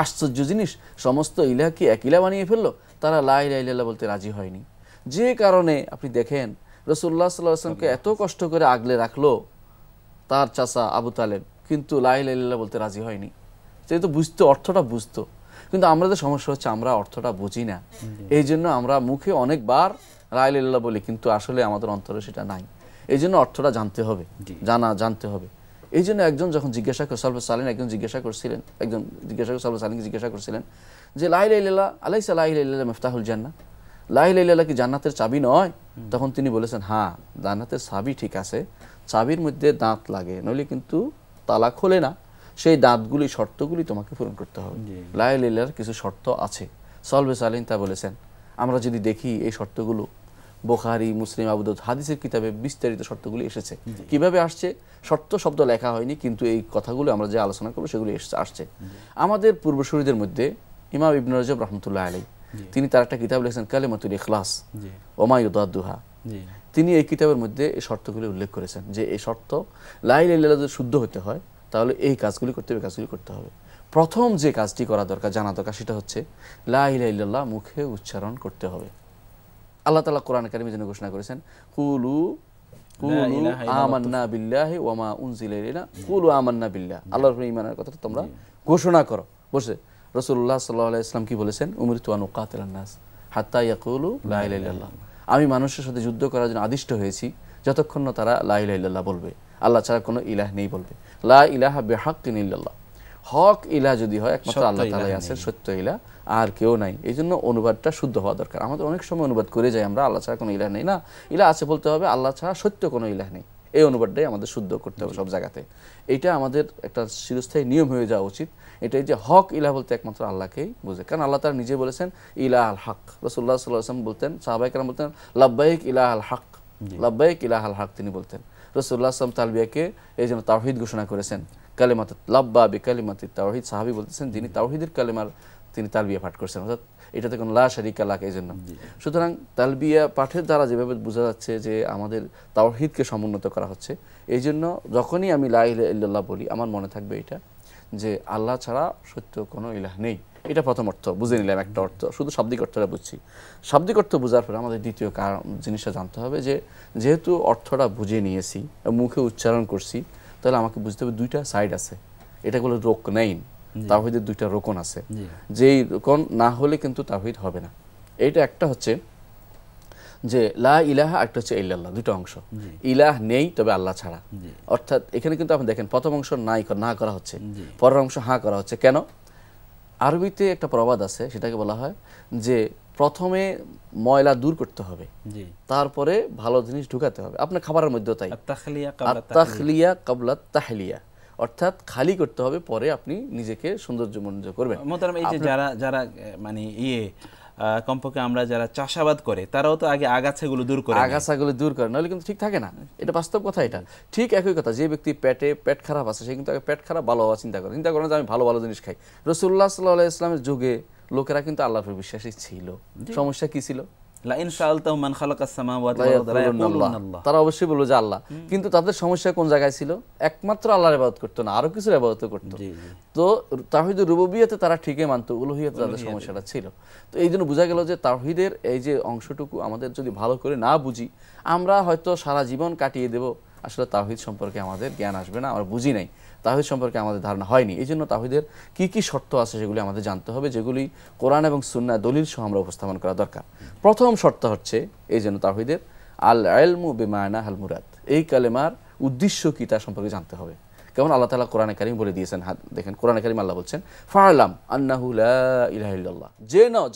আশ্চর্য জিনিস, সমস্ত ইলাহকে এক ইলাহ বানিয়ে ফেললো, তারা লা ইলাহা ইল্লাল্লাহ বলতে রাজি হয়নি। যে কারণে আপনি দেখেন রাসূলুল্লাহ সাল্লাল্লাহু আলাইহি ওয়াসাল্লামকে এত কষ্ট করে আগলে রাখলো তার চাচা আবু তালেব, কিন্তু লা ইলাহা ইল্লাল্লাহ বলতে রাজি হয়নি। যেহেতু বুঝতো, অর্থটা বুঝতো, কিন্তু আমাদের সমস্যা হচ্ছে আমরা অর্থটা বুঝি না। এই জন্য আমরা মুখে অনেকবার লা ইলাহা ইল্লাল্লাহ বলি, কিন্তু আসলে আমাদের অন্তরে সেটা নাই। এই জন্য অর্থটা জানতে হবে, জানতে হবে। এই জন্য একজন যখন জিজ্ঞাসা করছিলেন যে লা ইলাহা ইল্লাল্লাহ আলাইসা লা ইলাহা ইল্লাল্লাহ মিফতাহুল জান্নাহ, লা ইলাহা ইল্লাল্লাহ কি জান্নাতের চাবি নয়? তখন তিনি বলেছেন, হ্যাঁ জান্নাতের চাবি ঠিক আছে, চাবির মধ্যে দাঁত লাগে, নইলে কিন্তু তালা খোলে না। সেই দাঁতগুলি, শর্তগুলি তোমাকে পূরণ করতে হবে। লা ইলাহা ইল্লাল্লাহর কিছু শর্ত আছে, সলবে সালিন তা বলেছেন। আমরা যদি দেখি এই শর্তগুলো বুখারী, মুসলিম, আবু দাউদ হাদিসের কিতাবে বিস্তারিত শর্তগুলি এসেছে। কিভাবে আসছে? শর্ত শব্দ লেখা হয়নি, কিন্তু এই কথাগুলো আমরা যে আলোচনা করবো সেগুলি আসছে। আমাদের পূর্বসূরীদের মধ্যে ইমাম ইবনে রজব রাহমাতুল্লাহ আলাইহি, তিনি তার একটা কিতাব লিখেছেন কালিমাতুল ইখলাস ওয়া মা ইউদাদ্দুহা। তিনি এই কিতাবের মধ্যে এই শর্তগুলি উল্লেখ করেছেন যে এই শর্ত লা ইলাহা ইল্লাল্লাহ যদি শুদ্ধ হতে হয় তাহলে এই কাজগুলি করতে হবে, কাজগুলি করতে হবে। প্রথম যে কাজটি করা দরকার, জানা দরকার, সেটা হচ্ছে লা ইলাহা ইল্লাল্লাহ মুখে উচ্চারণ করতে হবে। আল্লাহ তাআলা কোরআনে কারিমে যেন ঘোষণা করেছেন, কুলু আমান্না বিল্লাহি ওয়া মা উনজিলা ইলাইনা কুলু আমান্না বিল্লাহ। আল্লাহর উপর ঈমানের কথাটা তোমরা ঘোষণা করো। বসে রাসূলুল্লাহ সাল্লাল্লাহু আলাইহি ওয়াসাল্লাম কি বলেছেন? উমিরতু আন উকাতিলান নাস হাত্তা ইয়াকুলু লা ইলাহা ইল্লাল্লাহ। আমি মানুষের সাথে যুদ্ধ করার জন্য আদিষ্ট হয়েছি যতক্ষণ না তারা লা ইলাহা ইল্লাল্লাহ বলবে, আল্লাহ ছাড়া কোনো ইলাহ নেই বলবে। লা ইলাহা বিহাক্কিন ইল্লাল্লাহ, হক ইলাহ যদি হয় একমাত্র আল্লাহ তাআলাই আছেন, সত্য ইলাহ আর কেউ নাই। এই জন্য অনুবাদটা শুদ্ধ হওয়া দরকার। আমাদের অনেক সময় অনুবাদ করে যাই আমরা, আল্লাহ ছাড়া কোনো ইলাহ নেই, না ইলাহ আছে বলতে হবে, আল্লাহ ছাড়া সত্য কোনো ইলাহ নেই। এই অনুবাদটাই আমাদের শুদ্ধ করতে হবে সব জায়গাতে। এটা আমাদের একটা চিরস্থায়ী নিয়ম হয়ে যাওয়া উচিত। এটাই যে হক ইলাহ বলতে একমাত্র আল্লাহকেই বোঝে, কারণ আল্লাহ তাআলা নিজে বলেছেন ইলাহ আল হক। রাসূলুল্লাহ সাল্লাল্লাহু আলাইহি ওয়াসাল্লাম বলতেন, সাহাবায়ে কেরাম বলতেন লাব্বাইক ইলাহ আল হক, লাব্বাইক ইলাহ আল হক তিনি বলতেন। রাসূলুল্লাহ সাল্লাল্লাহু আলাইহি ওয়াসাল্লাম তালবিয়াকে এই জন্য তাওহীদ ঘোষণা করেছেন, কালিমাত লাব্বা বিকালিমাতিত তাওহীদ। সাহাবী বলতেছেন যিনি তাওহীদের কালিমার তিনি তালবিয়া পাঠ করছেন, অর্থাৎ এটাতে কোনো লা শারিকা লাহ এই জন্য। সুতরাং তালবিয়া পাঠের দ্বারা যেভাবে বোঝা যাচ্ছে যে আমাদের তাওহীদকে সমুন্নত করা হচ্ছে, এই জন্য যখনই আমি লা ইলাহা ইল্লাল্লাহ বলি আমার মনে থাকবে এটা যে আল্লাহ ছাড়া সত্য কোনো ইলাহ নেই। এটা প্রথম অর্থ বুঝে নিলাম, একটা অর্থ, শুধু শাব্দিক অর্থটা বুঝছি। শাব্দিক অর্থ বোঝার পরে আমাদের দ্বিতীয় জিনিসটা জানতে হবে যে যেহেতু অর্থটা বুঝে নিয়েছি, মুখে উচ্চারণ করছি, তাহলে আমাকে বুঝতে হবে দুইটা সাইড আছে। এটা হলো রোকনাইন, তাওহীদের দুইটা রোকন আছে, যেই রোকন না হলে কিন্তু তাওহীদ হবে না। এইটা একটা হচ্ছে যে লা ইলাহা, একটা হচ্ছে ইল্লাল্লাহ, দুটো অংশ। ইলাহ নেই তবে আল্লাহ ছাড়া, অর্থাৎ এখানে কিন্তু আপনি দেখেন প্রথম অংশ না করা হচ্ছে, পরের অংশ হ্যাঁ করা হচ্ছে। কেন? আরবিতে একটা প্রবাদ আছে, সেটাকে বলা হয় যে প্রথমে ময়লা দূর করতে হবে, তারপরে ভালো জিনিস ঢুকাতে হবে। আপনার খাবারের মধ্যেও তাই, আত-তাখলিয়া ক্বাবলা তাহলিয়া, অর্থাৎ খালি করতে হবে, পরে আপনি নিজেকে সৌন্দর্যমণ্ডিত করবেন। মোহতারাম, এই যে যারা মানে কমপক্ষে আমরা যারা চাষাবাদ করে তারাও তো আগে আগাছাগুলো দূর করে, নাহলে কিন্তু ঠিক থাকে না। এটা বাস্তব কথা। এটা ঠিক একই কথা, যে ব্যক্তি পেট খারাপ আছে সে কিন্তু আগে পেট খারাপ ভালো হওয়া চিন্তা করেন যে আমি ভালো ভালো জিনিস খাই। রাসূলুল্লাহ সাল্লাল্লাহু আলাইহি ওয়াসাল্লামের যুগে লোকেরা কিন্তু আল্লাহর উপর বিশ্বাসী ছিল। সমস্যা কি ছিল? তারা অবশ্যই বললো যে আল্লাহ, কিন্তু তাদের সমস্যা কোন জায়গায় ছিল? একমাত্র আল্লাহর ইবাদত করতো না, আরো কিছু ইবাদত করতো। তো তাওহীদুর রুবুবিয়্যাতে তারা ঠিকই মানতো, উলুহিয়্যাতে তাদের সমস্যাটা ছিল। তো এই জন্য বোঝা গেল যে তাওহীদের এই যে অংশটুকু আমাদের যদি ভালো করে না বুঝি, আমরা হয়তো সারা জীবন কাটিয়ে দেব, আসলে তাওহীদ সম্পর্কে আমাদের জ্ঞান আসবে না, আমরা বুঝি নাই, তাওহীদ সম্পর্কে আমাদের ধারণা হয়নি। এই জন্য তাওহীদের কি কি শর্ত আছে সেগুলি আমাদের জানতে হবে, যেগুলি কোরআন এবং সুন্নাহ দলিল সহ আমরা উপস্থাপন করা দরকার। প্রথম শর্ত হচ্ছে এই জন্য তাওহীদের আল ইলমু বিমানা আল মুরাদ, এই কালেমার উদ্দেশ্য কি তা সম্পর্কে জানতে হবে। কেমন আল্লাহ তাআলা কোরআনে কারীম বলে দিয়েছেন, দেখেন কোরআনে কারীম আল্লাহ বলছেন ফা'লাম আন্নাহু লা ইলাহা ইল্লাল্লাহ,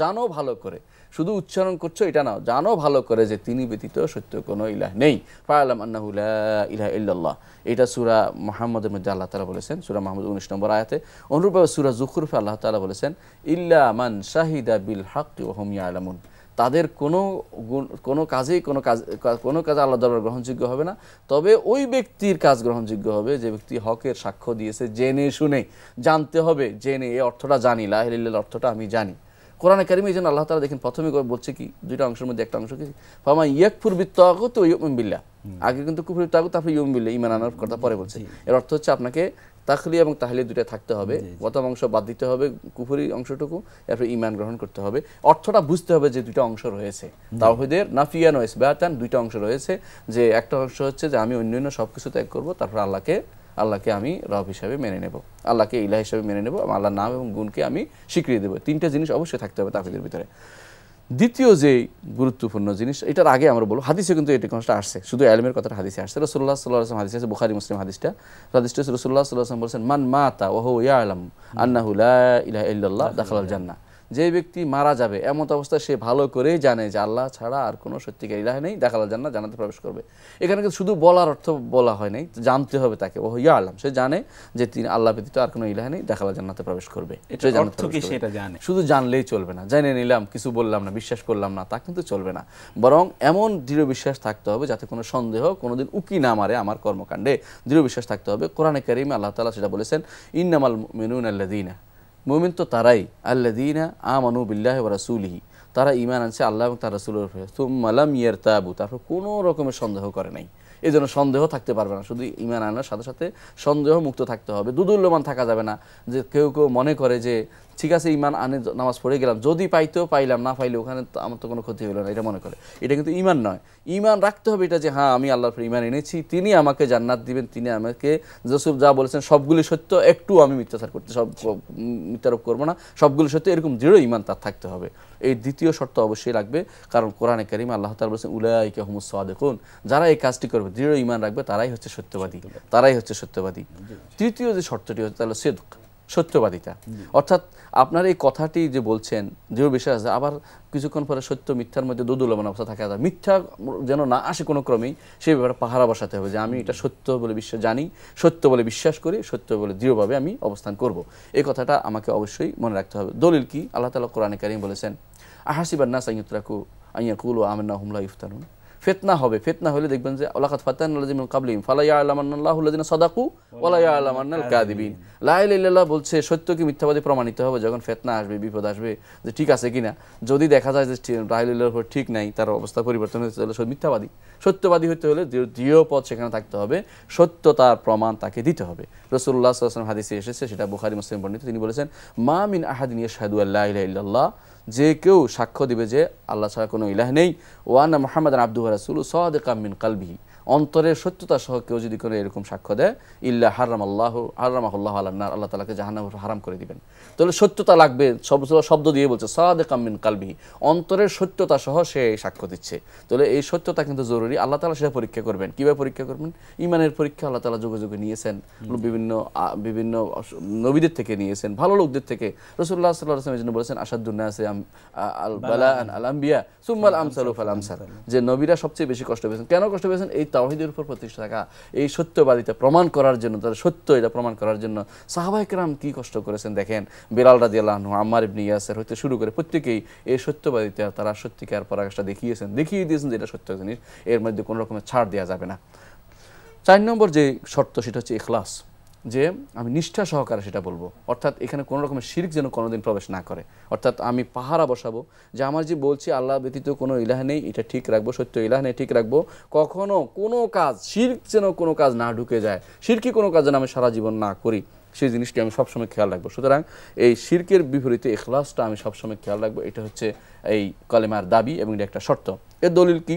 জানো ভালো করে, শুধু উচ্চারণ করছো এটা না, জানো ভালো করে যে তিনি ব্যতীত সত্য কোনো ইলাহ নেই। ফা'লাম আন্নাহু লা ইলাহা ইল্লাল্লাহ, এটা সূরা মুহাম্মদের মধ্যে আল্লাহ তাআলা বলেছেন, সূরা মুহাম্মদ 19 নম্বর আয়াতে। অনুরূপভাবে সূরা যুখরুফে আল্লাহ তাআলা বলেছেন ইল্লা মান শাহিদা বিল হাক্কি ওয়া হুম ইয়ালামুন, তাদের কোনো কাজে আল্লাহ দরবার গ্রহণযোগ্য হবে না, তবে ওই ব্যক্তির কাজ গ্রহণযোগ্য হবে যে ব্যক্তি হকের সাক্ষ্য দিয়েছে, জেনে শুনে। জানতে হবে, জেনে, এই অর্থটা জানি, লা ইলাহা ইল্লাল্লাহ অর্থটা আমি জানি। কোরআনে কারীমে এই জন্য আল্লাহ তাআলা দেখেন প্রথমে বলছে কি, দুইটা অংশের মধ্যে একটা অংশ কি, ফামান ইয়াকফুর বিত-তাগুত ওয়া ইউমিন বিল্লাহ, আগে কিন্তু কুফর বিত-তাগুত, তারপর ইউমিন বিল্লাহ, ঈমান আনার কথা পরে বলছে। এর অর্থ হচ্ছে আপনাকে তাখলিয়া এবং তাহলিয়া দুটো থাকতে হবে, প্রথম অংশ বাদ দিতে হবে কুফরি অংশটুকু, এরপর ঈমান গ্রহণ করতে হবে। অর্থটা বুঝতে হবে যে দুটো অংশ রয়েছে তাওহীদের, নাফিয়ান ওয়া ইসবাতান, দুটো অংশ রয়েছে। যে একটা অংশ হচ্ছে যে আমি অন্যান্য সবকিছু ত্যাগ করব, তারপর আল্লাহকে আমি রব হিসাবে মেনে নেব, আল্লাহকে ইলাহ হিসাবে মেনে নেব, আল্লাহর নাম এবং গুণকে আমি স্বীকৃতি দেব। তিনটা জিনিস অবশ্যই থাকতে হবে তাওহীদের ভিতরে। দ্বিতীয় যে গুরুত্বপূর্ণ জিনিস, এটার আগে আমরা বলবো, হাদিসে কিন্তু এটা কোনটা আসছে, শুধু ইলমের কথাটা হাদিসে আসছে। রাসূলুল্লাহ সাল্লাল্লাহু আলাইহি ওয়াসাল্লাম হাদিসে আছে, বুখারী মুসলিম হাদিসটা রাসূলুল্লাহ সাল্লাল্লাহু আলাইহি ওয়াসাল্লাম বলেছেন মান মাতা ওয়া হুয়া ইয়ালাম আন্নাহু লা ইলাহা ইল্লাল্লাহ দাখালাল জান্নাহ, যে ব্যক্তি মারা যাবে এমন অবস্থায় সে ভালো করেই জানে যে আল্লাহ ছাড়া আর কোনো সত্যিকার ইলাহ নেই, দেখাল জান্নাত, জান্নাতে প্রবেশ করবে। এখানে কিন্তু শুধু বলার অর্থ বলা হয় নাই, জানতে হবে তাকে, ও ইয়া আলাম, সে জানে যে তিনি আল্লাহ ব্যতীত আর কোনো ইলাহ নেই, দেখাল জান্নাতে প্রবেশ করবে। এটা অর্থ কি সেটা জানে, শুধু জানলেই চলবে না, জেনে নিলাম কিছু বললাম না, বিশ্বাস করলাম না, তা কিন্তু চলবে না। বরং এমন দৃঢ় বিশ্বাস থাকতে হবে যাতে কোনো সন্দেহ কোনোদিন উকি না মারে আমার কর্মকাণ্ডে, দৃঢ় বিশ্বাস থাকতে হবে। কোরআনে কারিমে আল্লাহ তাআলা সেটা বলেছেন, ইন্নামাল মুমিনুনা আল্লাযীনা, মুমিন তো তারাই, আল্লাযীনা আমানু বিল্লাহি ওয়া রাসূলিহি, তারা ঈমান আনছে আল্লাহ এবং তার রাসূলের উপরে, সুম্মা লাম ইয়ারতাবু, তারপর কোনো রকমের সন্দেহ করে নাই। এই জন্য সন্দেহ থাকতে পারবে না, শুধু ঈমান আনার সাথে সাথে সন্দেহ মুক্ত থাকতে হবে। দুদুল্যমান থাকা যাবে না, যে কেউ কেউ মনে করে যে ঠিক আছে ঈমান আনে নামাজ পড়ে গেলাম, যদি পাইতেও পাইলাম, না পাইলে ওখানে আমার তো কোনো ক্ষতি হলো না, এটা মনে করে। এটা কিন্তু ঈমান নয়। ঈমান রাখতে হবে এটা যে হ্যাঁ আমি আল্লাহর উপর ঈমান এনেছি, তিনি আমাকে জান্নাত দিবেন, তিনি আমাকে যসুব যা বলেছেন সবগুলি সত্য, একটু আমি মিথ্যাচার করতে সব মিথ্যারোপ করবো না, সবগুলি সত্য, এরকম দৃঢ় ঈমান তার থাকতে হবে। এই দ্বিতীয় শর্ত অবশ্যই লাগবে, কারণ কোরআনে কারিমে আল্লাহ তাআলা বলেছেন উলাইকা হুমুস সাদিকুন, যারা এই কাজটি করবে, দৃঢ় ঈমান রাখবে, তারাই হচ্ছে সত্যবাদী, তারাই হচ্ছে সত্যবাদী। তৃতীয় যে শর্তটি হচ্ছে তাহলে সিদক, সত্যবাদিতা। অর্থাৎ আপনার এই কথাটি যে বলছেন দৃঢ় বিশ্বাস আছে, আবার কিছুক্ষণ পরে সত্য মিথ্যার মধ্যে দোদুল্যমান অবস্থা থাকা যায়, মিথ্যা যেন না আসে কোনো ক্রমেই, সেই ব্যাপারে পাহারা বসাতে হবে যে আমি এটা সত্য বলে বিশ্বাস জানি, সত্য বলে বিশ্বাস করি, সত্য বলে দৃঢ়ভাবে আমি অবস্থান করব। এই কথাটা আমাকে অবশ্যই মনে রাখতে হবে। দলিল কি? আল্লাহ তাআলা কোরআনে কারীম বলেছেন, আহাসিবান নাস আন ইউতরাকু আন ইয়াকুলু আমান্না হুম লা ইফতানুন। ফিতনা হবে, ফিতনা হলে দেখবেন যে লাকাদ ফাতানাল্লাযিনা মিন ক্বাবলিহিম ফালা ইয়ালামান্নাল্লাহু আল্লাযিনা সাদাকু ওয়া লা ইয়ালামান্নাল কাযিবিন। লা ইলাহা ইল্লাল্লাহ বলছে সত্য কি মিথ্যাবাদী প্রমাণিত হবে যখন ফিতনা আসবে, বিপদ আসবে, যে ঠিক আছে কিনা। যদি দেখা যায় যে লা ইলাহা ইল্লাল্লাহর উপর ঠিক নাই, তার অবস্থা পরিবর্তন হয়েছে, তাহলে সে মিথ্যাবাদী। সত্যবাদী হতে হলে দৃঢ় পথ সেখানে থাকতে হবে, সত্যতার প্রমাণ তাকে দিতে হবে। রাসূলুল্লাহ সাল্লাল্লাহু আলাইহি ওয়াসাল্লাম হাদিসে এসেছে, সেটা বুখারী মুসলিম বর্ণিত, তিনি বলেছেন মা মিন আহাদিন ইয়াশহাদু আল্লা ইলাহা ইল্লাল্লাহ, যে কেউ সাক্ষ্য দিবে যে আল্লাহ ছাড়া কোনো ইলাহ নেই, ওয়া আন্না মুহাম্মাদান আবদুহু ওয়া রাসূলুহু সাদিকাম মিন কলবিহি, অন্তরের সত্যতা সহ কেউ যদি কোনো এরকম সাক্ষ্য দেয়, ইল্লা হারামাহুল্লাহু আলান নার, আল্লাহ তাআলাকে জাহান্নামে হারাম করে দিবেন। তাহলে সত্যতা লাগবে, শব্দ দিয়ে বলছে সাদিকাম মিন কলবিহি, অন্তরের সত্যতা সহ সে সাক্ষ্য দিচ্ছে। তাহলে এই সত্যতা কিন্তু জরুরি। আল্লাহ তাআলা সেটা পরীক্ষা করবেন। কিভাবে পরীক্ষা করবেন? ঈমানের পরীক্ষা আল্লাহ তাআলা যুগে যুগে নিয়েছেন, বিভিন্ন নবীদের থেকে নিয়েছেন, ভালো লোকদের থেকে। রাসূলুল্লাহ সাল্লাল্লাহু আলাইহি ওয়াসাল্লাম বলেছেন আশাদ্দুন নাসি আল বালাআন আল আমবিয়া সুম্মাল আমসালু ফাল আমসাল, যে নবীরা সবচেয়ে বেশি কষ্ট পেয়েছেন। কেন কষ্ট পেয়েছেন? এই তাওহীদের উপর প্রতিষ্ঠা থাকা, এই সত্যবাদিতা প্রমাণ করার জন্য, তার সত্য এটা প্রমাণ করার জন্য সাহাবায়ে কেরাম কি কষ্ট করেছেন দেখেন। বেলাল রাদিয়াল্লাহু আনহু, আম্মার ইবনে ইয়াসির হতে শুরু করে প্রত্যেকেই এই সত্যবাদিতা তারা সত্যিকার পরাকাষ্ঠা দেখিয়ে দিয়েছেন যে এটা সত্য জিনিস, এর মধ্যে কোনো রকমের ছাড় দেওয়া যাবে না। 4 নম্বর যে শর্ত সেটা হচ্ছে ইখলাস, যে আমি নিষ্ঠা সহকারে সেটা বলবো। অর্থাৎ এখানে কোনো রকমের শিরক যেন কোনোদিন প্রবেশ না করে। অর্থাৎ আমি পাহারা বসাবো যে আমার যে বলছি আল্লাহ ব্যতীত কোনো ইলাহ নেই, এটা ঠিক রাখবো, সত্য ইলাহ নেই ঠিক রাখবো। কখনো কোনো কাজ শিরক যেন কোনো কাজ না ঢুকে যায়, শিরকি কোনো কাজ যেন আমি সারা জীবন না করি, সেই জিনিসটি আমি সবসময় খেয়াল রাখবো। সুতরাং এই শিরকের বিপরীতে ইখলাসটা আমি সবসময় খেয়াল রাখবো। এটা হচ্ছে এই কলেমার দাবি এবং এটা একটা শর্ত। এর দলিল কি?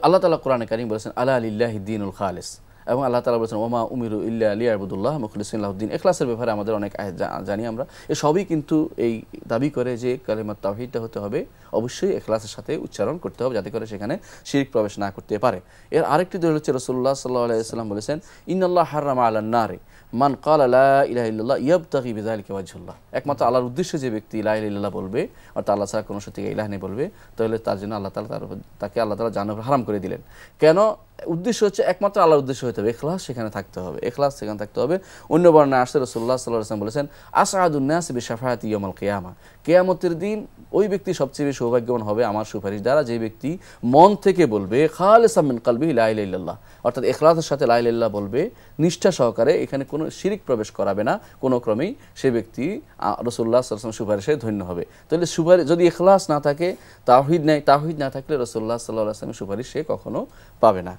আল্লাহ তাআলা কোরআনে কারীম বলেছেন আলা লিল্লাহি দ্বীনুল খালিস, এবং আল্লাহ তাআলা বলেছেন ওমা উমিরু ইল্লা লিয়াবুদুল্লাহ মুখলিসিন লাহুদ্দিন। ইখলাসের ব্যাপারে আমাদের অনেক আয়াত জানি আমরা, এ সবই কিন্তু এই দাবি করে যে কালিমাত তাওহীদটা হতে হবে অবশ্যই ইখলাসের সাথে উচ্চারণ করতে হবে, যাতে করে সেখানে শিরক প্রবেশ না করতে পারে। এর আরেকটি দলিল হচ্ছে রাসূলুল্লাহ সাল্লাল্লাহু আলাইহি ওয়াসাল্লাম বলেছেন ইন্নাল্লাহ হারামা আলান নারি মান ক্বালা লা ইলাহা ইল্লাল্লাহ ইয়াবতাগি বিযালিকা ওয়াজহুল্লাহ। একমাত্র আল্লাহর উদ্দেশ্যে যে ব্যক্তি লা ইলাহা ইল্লাল্লাহ বলবে, অর্থাৎ আল্লাহ ছাড়া কোনো সত্যিকার ইলাহ নেই বলবে, তাহলে তার জন্য আল্লাহ তাআলা তাকে আল্লাহ তাআলা জান্নাত হারাম করে দিলেন। কেন? উদ্দেশ্য হচ্ছে একমাত্র আল্লাহর উদ্দেশ্য হতে হবে, ইখলাস সেখানে থাকতে হবে, ইখলাস সেখানে থাকতে হবে। অন্য বর্ণনায় আসছে রাসূলুল্লাহ সাল্লাল্লাহু আলাইহি ওয়াসাল্লাম বলেছেন আসআদুন নাস বিশাফাআতি ইয়াউমাল কিয়ামা, কিয়ামতের দিন ওই ব্যক্তি সবচেয়ে বেশি সৌভাগ্যবান হবে আমার সুপারিশ দ্বারা, যে ব্যক্তি মন থেকে বলবে খালিসাম মিন কলবিহি লা ইলাহা ইল্লাল্লাহ, অর্থাৎ ইখলাসের সাথে লা ইলাহা ইল্লাল্লাহ বলবে, নিষ্ঠা সহকারে, এখানে কোনো শিরক প্রবেশ করাবে না কোনো ক্রমেই, সে ব্যক্তি রাসূলুল্লাহ সাল্লাল্লাহু আলাইহি ওয়াসাল্লাম সুপারিশে ধন্য হবে। তাহলে সুপারিশ যদি ইখলাস না থাকে, তাওহীদ না থাকলে রাসূলুল্লাহ সাল্লাল্লাহু আলাইহি ওয়াসাল্লামের সুপারিশ সে কখনো পাবে না।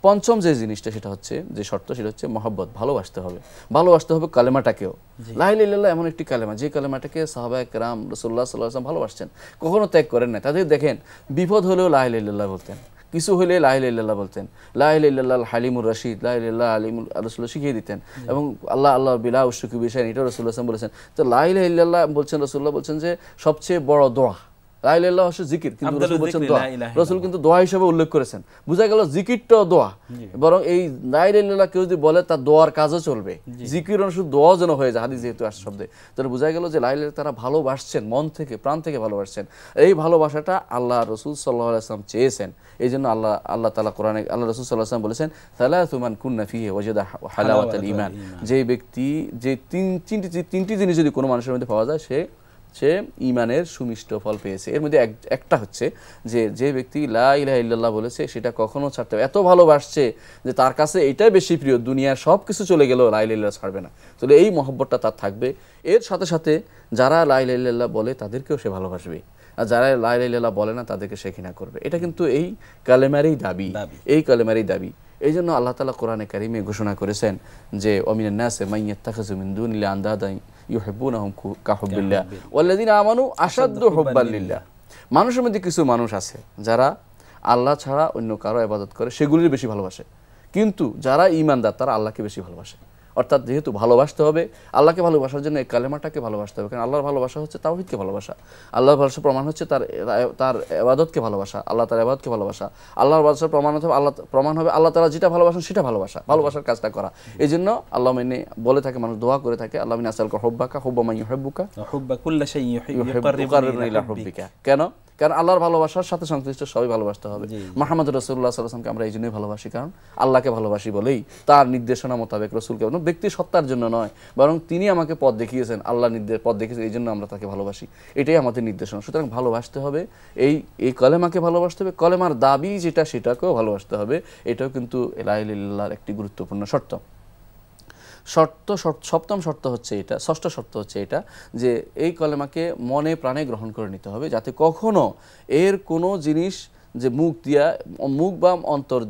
পঞ্চম যে জিনিসটা সেটা হচ্ছে যে শর্ত, সেটা হচ্ছে মহব্বত, ভালোবাসতে হবে। ভালোবাসতে হবে কালেমাটাকেও। লা ইলাহা ইল্লাল্লাহ এমন একটি কালেমা যে কালেমাটাকে সাহাবায়ে কেরাম রাসূলুল্লাহ সাল্লাল্লাহু আলাইহি ওয়াসাল্লাম ভালোবাসছেন, কখনো ত্যাগ করেন না। তাদের দেখেন বিপদ হলেও লা ইলাহা ইল্লাল্লাহ বলতেন, কিছু হলে লা ইলাহা ইল্লাল্লাহ বলতেন, লা ইলাহা ইল্লাল্লাহ হালিমুর রশিদ, লা ইলাহা ইল্লাল্লাহ আলিমুল রাসূলুল্লাহ শিখিয়ে দিতেন, এবং আল্লাহ বিলা উশরিকু বিহি শাইআন, এটা রাসূলুল্লাহ বলেছেন। তো লা ইলাহা ইল্লাল্লাহ বলছেন রাসূলুল্লাহ বলছেন যে সবচেয়ে বড় দোয়া, লা ইলাহা ইল্লাল্লাহ হচ্ছে জিকির, কিন্তু আফদালুজ রাসূল বলেছেন যিকরি দোয়া। লা ইলাহা রাসূল কিন্তু দোয়া হিসেবে উল্লেখ করেছেন, বোঝা গেল জিকিরটাও দোয়া। বরং এই লা ইলাহা ইল্লাল্লাহ কেউ যদি বলে তার দোয়ার কাজও চলবে, জিকির অনুসারে দোয়াও যেন হয়ে যায়, হাদিস যেহেতু আসছে শব্দে। তাহলে বোঝা গেল যে লা ইলাহা ইল্লাল্লাহ তারা ভালোবাসছেন, মন থেকে প্রাণ থেকে ভালোবাসছেন। এই ভালোবাসাটা আল্লাহ রাসূল সাল্লাল্লাহু আলাইহি ওয়াসাল্লাম চেয়েছেন। এই জন্য আল্লাহ তাআলা কোরআনে আল্লাহ রাসূল সাল্লাল্লাহু আলাইহি ওয়াসাল্লাম বলেছেন সালাসু মান কুন্না ফিহি ওয়াজাদা হালাওয়াতাল ঈমান। যে ব্যক্তি যে তিনটি জিনিস যদি কোনো মানুষের মধ্যে পাওয়া যায় সে ঈমানের সুমিষ্ট ফল পেয়েছে। এর মধ্যে একটা হচ্ছে যে ব্যক্তি লা ইলাহা ইল্লাল্লাহ বলেছে সেটা কখনো ছাড়তে হবে, এত ভালোবাসছে যে তার কাছে এটাই বেশি প্রিয়, দুনিয়ার সব কিছু চলে গেলেও লা ইলাহা ইল্লাল্লাহ ছাড়বে না। তাহলে এই মহব্বতটা তার থাকবে। এর সাথে সাথে যারা লা ইলাহা ইল্লাল্লাহ বলে তাদেরকেও সে ভালোবাসবে, আর যারা লা ইলাহা ইল্লাল্লাহ বলে না তাদেরকে সে ঘৃণা করবে। এটা কিন্তু এই কালেমারই দাবি, এই কালেমারই দাবি। এই জন্য আল্লাহ তাআলা কোরআনে কারিমে ঘোষণা করেছেন যে ওয়ামিনান নাসি মান ইয়াত্তাখিযু মিন দুনিল্লাহি আনদাদান ইউহিব্বুনাহুম কাহুব্বিল্লাহ ওয়াল্লাযিনা আমানু আশাদ্দু হুব্বান লিল্লাহ। মানুষের মধ্যে কিছু মানুষ আছে যারা আল্লাহ ছাড়া অন্য কারো ইবাদত করে, সেগুলির বেশি ভালোবাসে। কিন্তু যারা ঈমানদার তারা আল্লাহকে বেশি ভালোবাসে। অর্থাৎ যেহেতু ভালোবাসতে হবে, আল্লাহকে ভালোবাসার জন্য এই কালেমাটাকে ভালোবাসতে হবে। কারণ আল্লাহর ভালোবাসা হচ্ছে তাওহীদকে ভালোবাসা, আল্লাহর ভালোবাসার প্রমাণ হচ্ছে তার ইবাদতকে ভালোবাসা, আল্লাহ তার ইবাদতকে ভালোবাসা। আল্লাহর ভালোবাসার প্রমাণ হবে আল্লাহ তাআলা যেটা ভালোবাসেন সেটা ভালোবাসার কাজটা করা। এই জন্য আল্লাহ মানে বলে থাকে, মানুষ দোয়া করে থাকে, আল্লাহ মিন আসালকা হুব্বাকা হুব্বা মান ইউহিব্বুকা হুব্বা কুল্লি শাইইন ইউকাররিবুনা ইলা হুব্বিকা। কারণ আল্লাহর ভালোবাসার সাথে সংশ্লিষ্ট সবাই ভালোবাসতে হবে। মুহাম্মদ রাসূলুল্লাহ সাল্লাল্লাহু আলাইহি ওয়াসাল্লামকে আমরা এই জন্যই ভালোবাসি, কারণ আল্লাহকে ভালোবাসি বলেই তার নির্দেশনা মোতাবেক, রাসূলকে ব্যক্তি সত্তার জন্য নয়, বরং তিনি আমাকে পথ দেখিয়েছেন, আল্লাহ পথ দেখিয়েছেন, এই জন্য আমরা তাকে ভালোবাসি। এটাই আমাদের নির্দেশনা। সুতরাং ভালোবাসতে হবে, এই কলেমাকে ভালোবাসতে হবে, কলেমার দাবি যেটা সেটাকেও ভালোবাসতে হবে। এটাও কিন্তু লা ইলাহা ইল্লাল্লাহর একটি গুরুত্বপূর্ণ শর্ত। সপ্তম শর্ত হচ্ছে এটা, ষষ্ঠ শর্ত হচ্ছে এটা যে এই কলেমাকে মনে প্রাণে গ্রহণ করে নিতে হবে, যাতে কখনো এর কোনো জিনিস যে মুখ বা অন্তর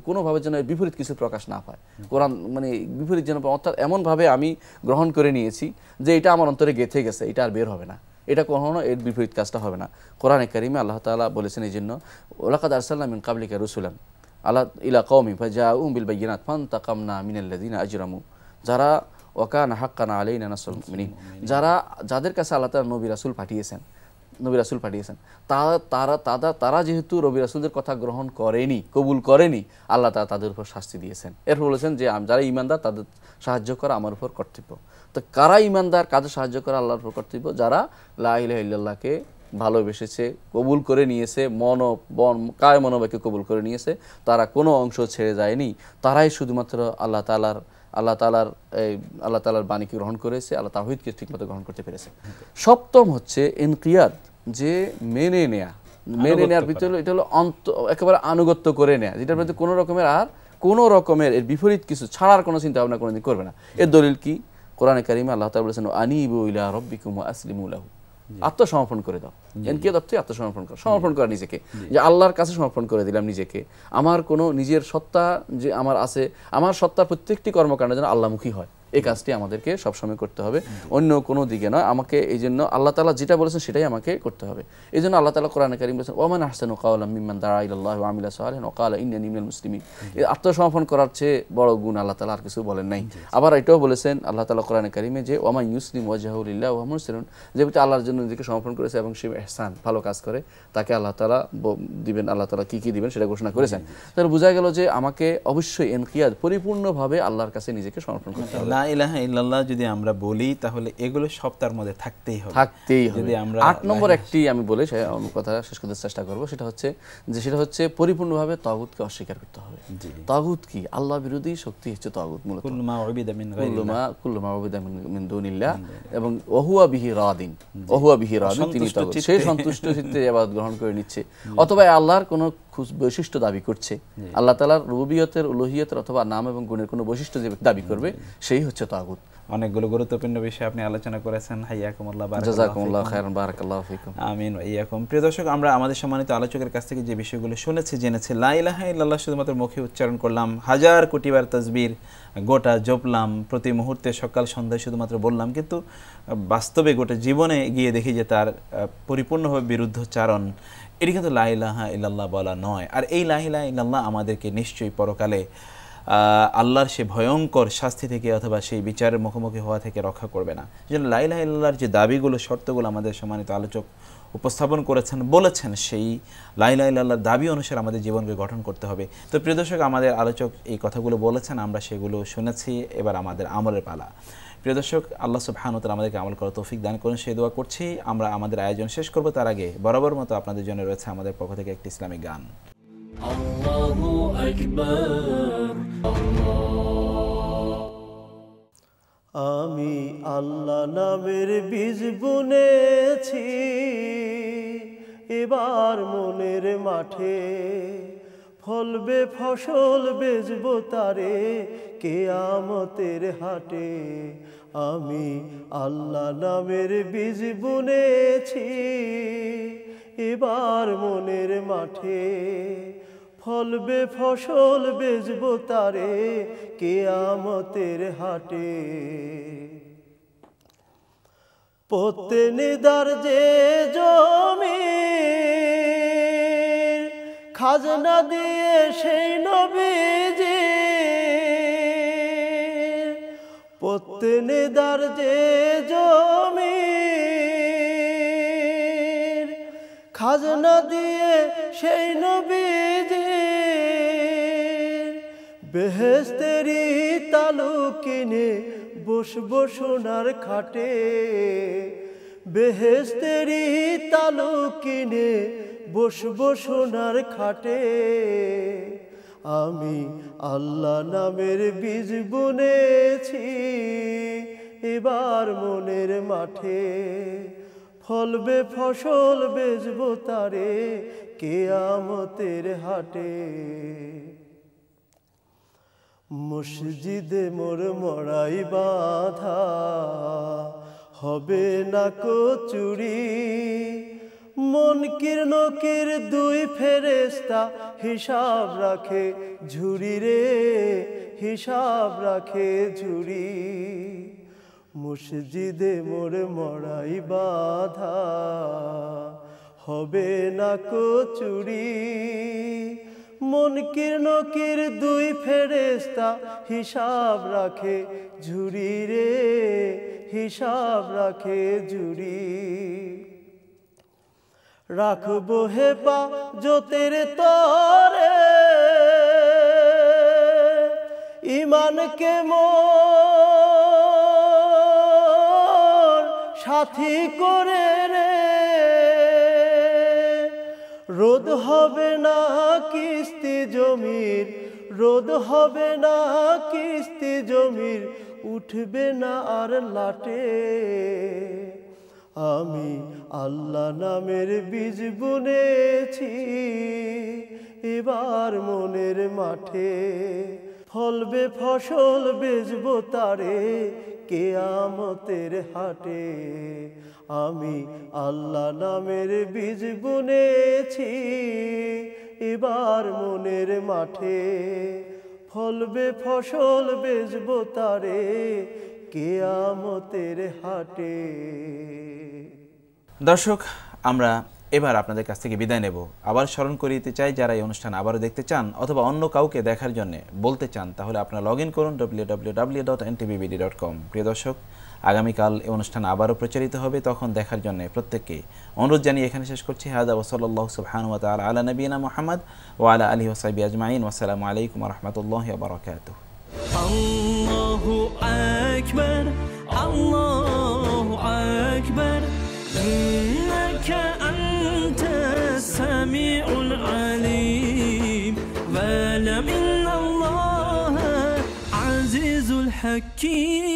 কোনোভাবে যেন বিপরীত কিছু প্রকাশ না পায়। কোরআন মানে বিপরীত যেন, অর্থাৎ এমনভাবে আমি গ্রহণ করে নিয়েছি যে এটা আমার অন্তরে গেঁথে গেছে, এটা আর বের হবে না, এটা কখনো এর বিপরীত কাজটা হবে না। কোরআনে কারিমে আল্লাহ তাআলা বলেছেন এই জন্য ওয়ালাকাদ আরসালনা মিন কাবলিকা রাসূলান ইলা কওমিন ফাজাউহুম বিল বায়িনাত ফান্তাকামনা মিনাল্লাযিনা আজরামু। যারা ওয়াকানা হাক্কান আলাইনা নাসরুল মুমিনিন, যাদের কাছে আল্লাহ তাআলা নবী রাসূল পাঠিয়েছেন তারা যেহেতু নবী রাসূলদের কথা গ্রহণ করেনি, কবুল করেনি, আল্লাহ তাআলা তাদের উপর শাস্তি দিয়েছেন। এরপর বলেছেন যে যারা ঈমানদার তাদের সাহায্য করা আমার উপর কর্তব্য। তো কারা ঈমানদার, কাদের সাহায্য করা আল্লাহর উপর কর্তব্য? যারা লা ইলাহা ইল্লাল্লাহকে ভালোবেসেছে, কবুল করে নিয়েছে, কায় মনোবাক্যে কবুল করে নিয়েছে, তারা কোনো অংশ ছেড়ে যায়নি, তারাই শুধুমাত্র আল্লাহ তাআলার বাণীকে গ্রহণ করেছে, আল্লাহ তাওহীদকে ঠিকমতো গ্রহণ করতে পেরেছে। সপ্তম হচ্ছে ইনকিয়াদ, যে মেনে নেয়ার ভিতরে এটা হলো একেবারে আনুগত্য করে নেয়া, যেটার মধ্যে কোনো রকমের এর বিপরীত কিছু ছাড়ার কোনো চিন্তা ভাবনা কোনোদিন করবে না। এর দলিল কি? কোরআনে কারিমে আল্লাহ তাআলা বলেছেন আনিবু ইলা রাব্বিকুম ওয়া আসলিমু লাহু। আত্মসমর্পণ করে দাও। ইনকিয়াদ অর্থে সমর্পণ করা নিজেকে, যে আল্লাহর কাছে সমর্পণ করে দিলাম নিজেকে। আমার কোনো নিজের সত্তা যে আমার আছে, আমার সত্তার প্রত্যেকটি কর্মকাণ্ড যেন আল্লাহমুখী হয়, এই কাজটি আমাদেরকে সবসময় করতে হবে, অন্য কোনো দিকে নয়। আমাকে এই জন্য আল্লাহ তাআলা যেটা বলেছেন সেটাই আমাকে করতে হবে। এই জন্য আল্লাহ তাআলা কোরআনে কারীম বলেছেন ওয়া মান আহসানু কাওলাম মিম্মান দাআ ইলাল্লাহি ওয়া আমিলা সালিহান ওয়া ক্বালা ইন্নানি মিনাল মুসলিমিন। এই আত্মসমর্পণ করার চেয়ে বড় গুণ আল্লাহ তাআলা আর কিছু বলেন নাই। আবার এটাও বলেছেন আল্লাহ তাআলা কোরআনে কারীমে যে ওয়া মান ইউসলিম ওয়াজহাহু লিল্লাহি ওয়া হুয়া মুহসিনুন, যে ব্যক্তি আল্লাহর জন্য নিজেকে সমর্পণ করেছে এবং সে ইহসান ভালো কাজ করে, তাকে আল্লাহ তাআলা দিবেন, আল্লাহ তাআলা কি দিবেন সেটা ঘোষণা করেছেন। তাহলে বোঝা গেল যে আমাকে অবশ্যই ইনকিয়াদ পরিপূর্ণভাবে আল্লাহর কাছে নিজেকে সমর্পণ করতে হবে। লা ইলাহা ইল্লাল্লাহ যদি আমরা বলি তাহলে এগুলো সব তার মধ্যে থাকতেই হবে। যদি আমরা 8 নম্বর একটি আমি বলে সেই কথা শেষ করতে চেষ্টা করব, সেটা হচ্ছে পরিপূর্ণভাবে তাগুতকে অস্বীকার করতে হবে। তাগুত কি? আল্লাহ বিরোধী শক্তি হচ্ছে তাগুত মূলত। কুল্লু মা উবিদা মিন দুনিল্লাহ এবং ওহুয়া বিহি রাদিন, তিনি তাগুত, সে সন্তুষ্ট চিত্তে ইবাদত গ্রহণ করে নিচ্ছে অথবা আল্লাহর কোনো বৈশিষ্ট্য দাবি করছে, আল্লাহ তাআলার রুবুবিয়তের, উলুহিয়তের অথবা নাম এবং গুণের কোনো বৈশিষ্ট্য যে দাবি করবে সেই হচ্ছে তাগুত। অনেকগুলো গুরুত্বপূর্ণ বিষয় আপনি আলোচনা করেছেন। হাইয়াকুমুল্লাহ, জাযাকুমুল্লাহু খাইরান, বারাকাল্লাহু ফিকুম। আমিন ওয়া ইয়াকুম। প্রিয় দর্শক, আমরা আমাদের সম্মানিত আলোচকের কাছ থেকে যে বিষয়গুলো শুনেছি, জেনেছি, লা ইলাহা ইল্লাল্লাহ শুধুমাত্র মুখে উচ্চারণ করলাম, হাজার কোটিবার তাসবির গোটা জপলাম, প্রতি মুহূর্তে সকাল সন্ধ্যায় শুধুমাত্র বললাম, কিন্তু বাস্তবে গোটা জীবনে গিয়ে দেখি যে তার পরিপূর্ণভাবে বিরুদ্ধচারণ, এটি কিন্তু লা ইলাহা ইল্লাল্লাহ বলা নয়। আর এই লা ইলাহা ইল্লাল্লাহ আমাদেরকে নিশ্চয়ই পরকালে আল্লাহর সে ভয়ঙ্কর শাস্তি থেকে অথবা সেই বিচারের মুখোমুখি হওয়া থেকে রক্ষা করবে না। যেন লা ইলাহা ইল্লাল্লাহর যে দাবিগুলো, শর্তগুলো আমাদের সম্মানিত আলোচক উপস্থাপন করেছেন, বলেছেন সেই লা ইলাহা ইল্লাল্লাহর দাবি অনুসারে আমাদের জীবনকে গঠন করতে হবে। তো প্রিয় দর্শক, আমাদের আলোচক এই কথাগুলো বলেছেন, আমরা সেগুলো শুনেছি, এবার আমাদের আমলের পালা। প্রিয় দর্শক, আল্লাহ সুবহানাহু ওয়া তাআলা আমাদেরকে আমল করার তৌফিক দান করুন, সেই দোয়া করছি। আমরা আমাদের আয়োজন শেষ করব, তার আগে বরাবর মতো আপনাদের জন্য রয়েছে আমাদের পক্ষ থেকে একটি ইসলামিক গান। আল্লাহু আকবার, আমি আল্লাহ নামের বীজ বুনেছি এবার মনের মাঠে, ফলবে ফসল বেচবো তারে কিয়ামতের হাটে। আমি আল্লাহ নামের বীজ বুনেছি এবার মনের মাঠে, ফলবে ফসল বেচবো তারে কিয়ামতের হাটে। পত্তেনিদার যে জমির খাজনা দিয়ে সেই নবীজি, পত্তেনিদার যে জমির খাজনা দিয়ে সেই নবীজি, বেহেশতেরি তালু কিনে বসবো সোনার খাটে, বেহেশতেরি তালু কিনে বসবো সোনার খাটে। আমি আল্লাহ নামের বীজ বুনেছি এবার মনের মাঠে, ফলবে ফসল বেচবো তারে কিয়ামতের হাটে। মসজিদে মোর মরাই বাঁধা হবে না কো চুরি, মুনকির নকির দুই ফেরেশতা হিসাব রাখে ঝুরি রে, হিসাব রাখে ঝুরি। মসজিদে মোর মরাই বাঁধা হবে না কো চুরি, মুনকির নকির দুই ফেরেশতা হিসাব রাখে ঝুরি রে, হিসাব রাখে ঝুরি। রাখবো হেপা জোতের তরে ইমানকে মোর সাথী করে রে, রোদ হবে না কিস্তি জমির, রোদ হবে না কিস্তি জমির, উঠবে না আর লাটে। আমি আল্লাহ নামের বীজ বুনেছি এবার মনের মাঠে, ফলবে ফসল বেচবো তারে কিয়ামতের হাটে। আমি আল্লাহ নামের বীজ বুনেছি এবার মনের মাঠে, ফলবে ফসল বেচবো তারে কিয়ামতের হাটে। দর্শক, আমরা এবার আপনাদের কাছ থেকে বিদায় নেব। আবার স্মরণ করিয়ে দিতে চাই, যারা এই অনুষ্ঠান আবারও দেখতে চান অথবা অন্য কাউকে দেখার জন্য বলতে চান, তাহলে আপনারা লগ ইন করুন www.ntvbd.com। প্রিয় দর্শক, আগামীকাল এই অনুষ্ঠান আবারও প্রচারিত হবে, তখন দেখার জন্য প্রত্যেককে অনুরোধ জানিয়ে এখানে শেষ করছি। হাদা ওয়া সাল্লাল্লাহু সুবহানাহু ওয়া তাআলা আলা নবিয়িনা মুহাম্মদ ওয়া আলা আলিহি ওয়া সাহবিহি আজমাইন। ওয়া আসসালামু আলাইকুম ওয়া রাহমাতুল্লাহি ওয়া বারাকাতুহু। আল্লাহু আকবার, আল্লাহু আকবার, ইন্নাকা আনতাস সামিউল আলিম, ওয়া lam innallaha azizul hakim।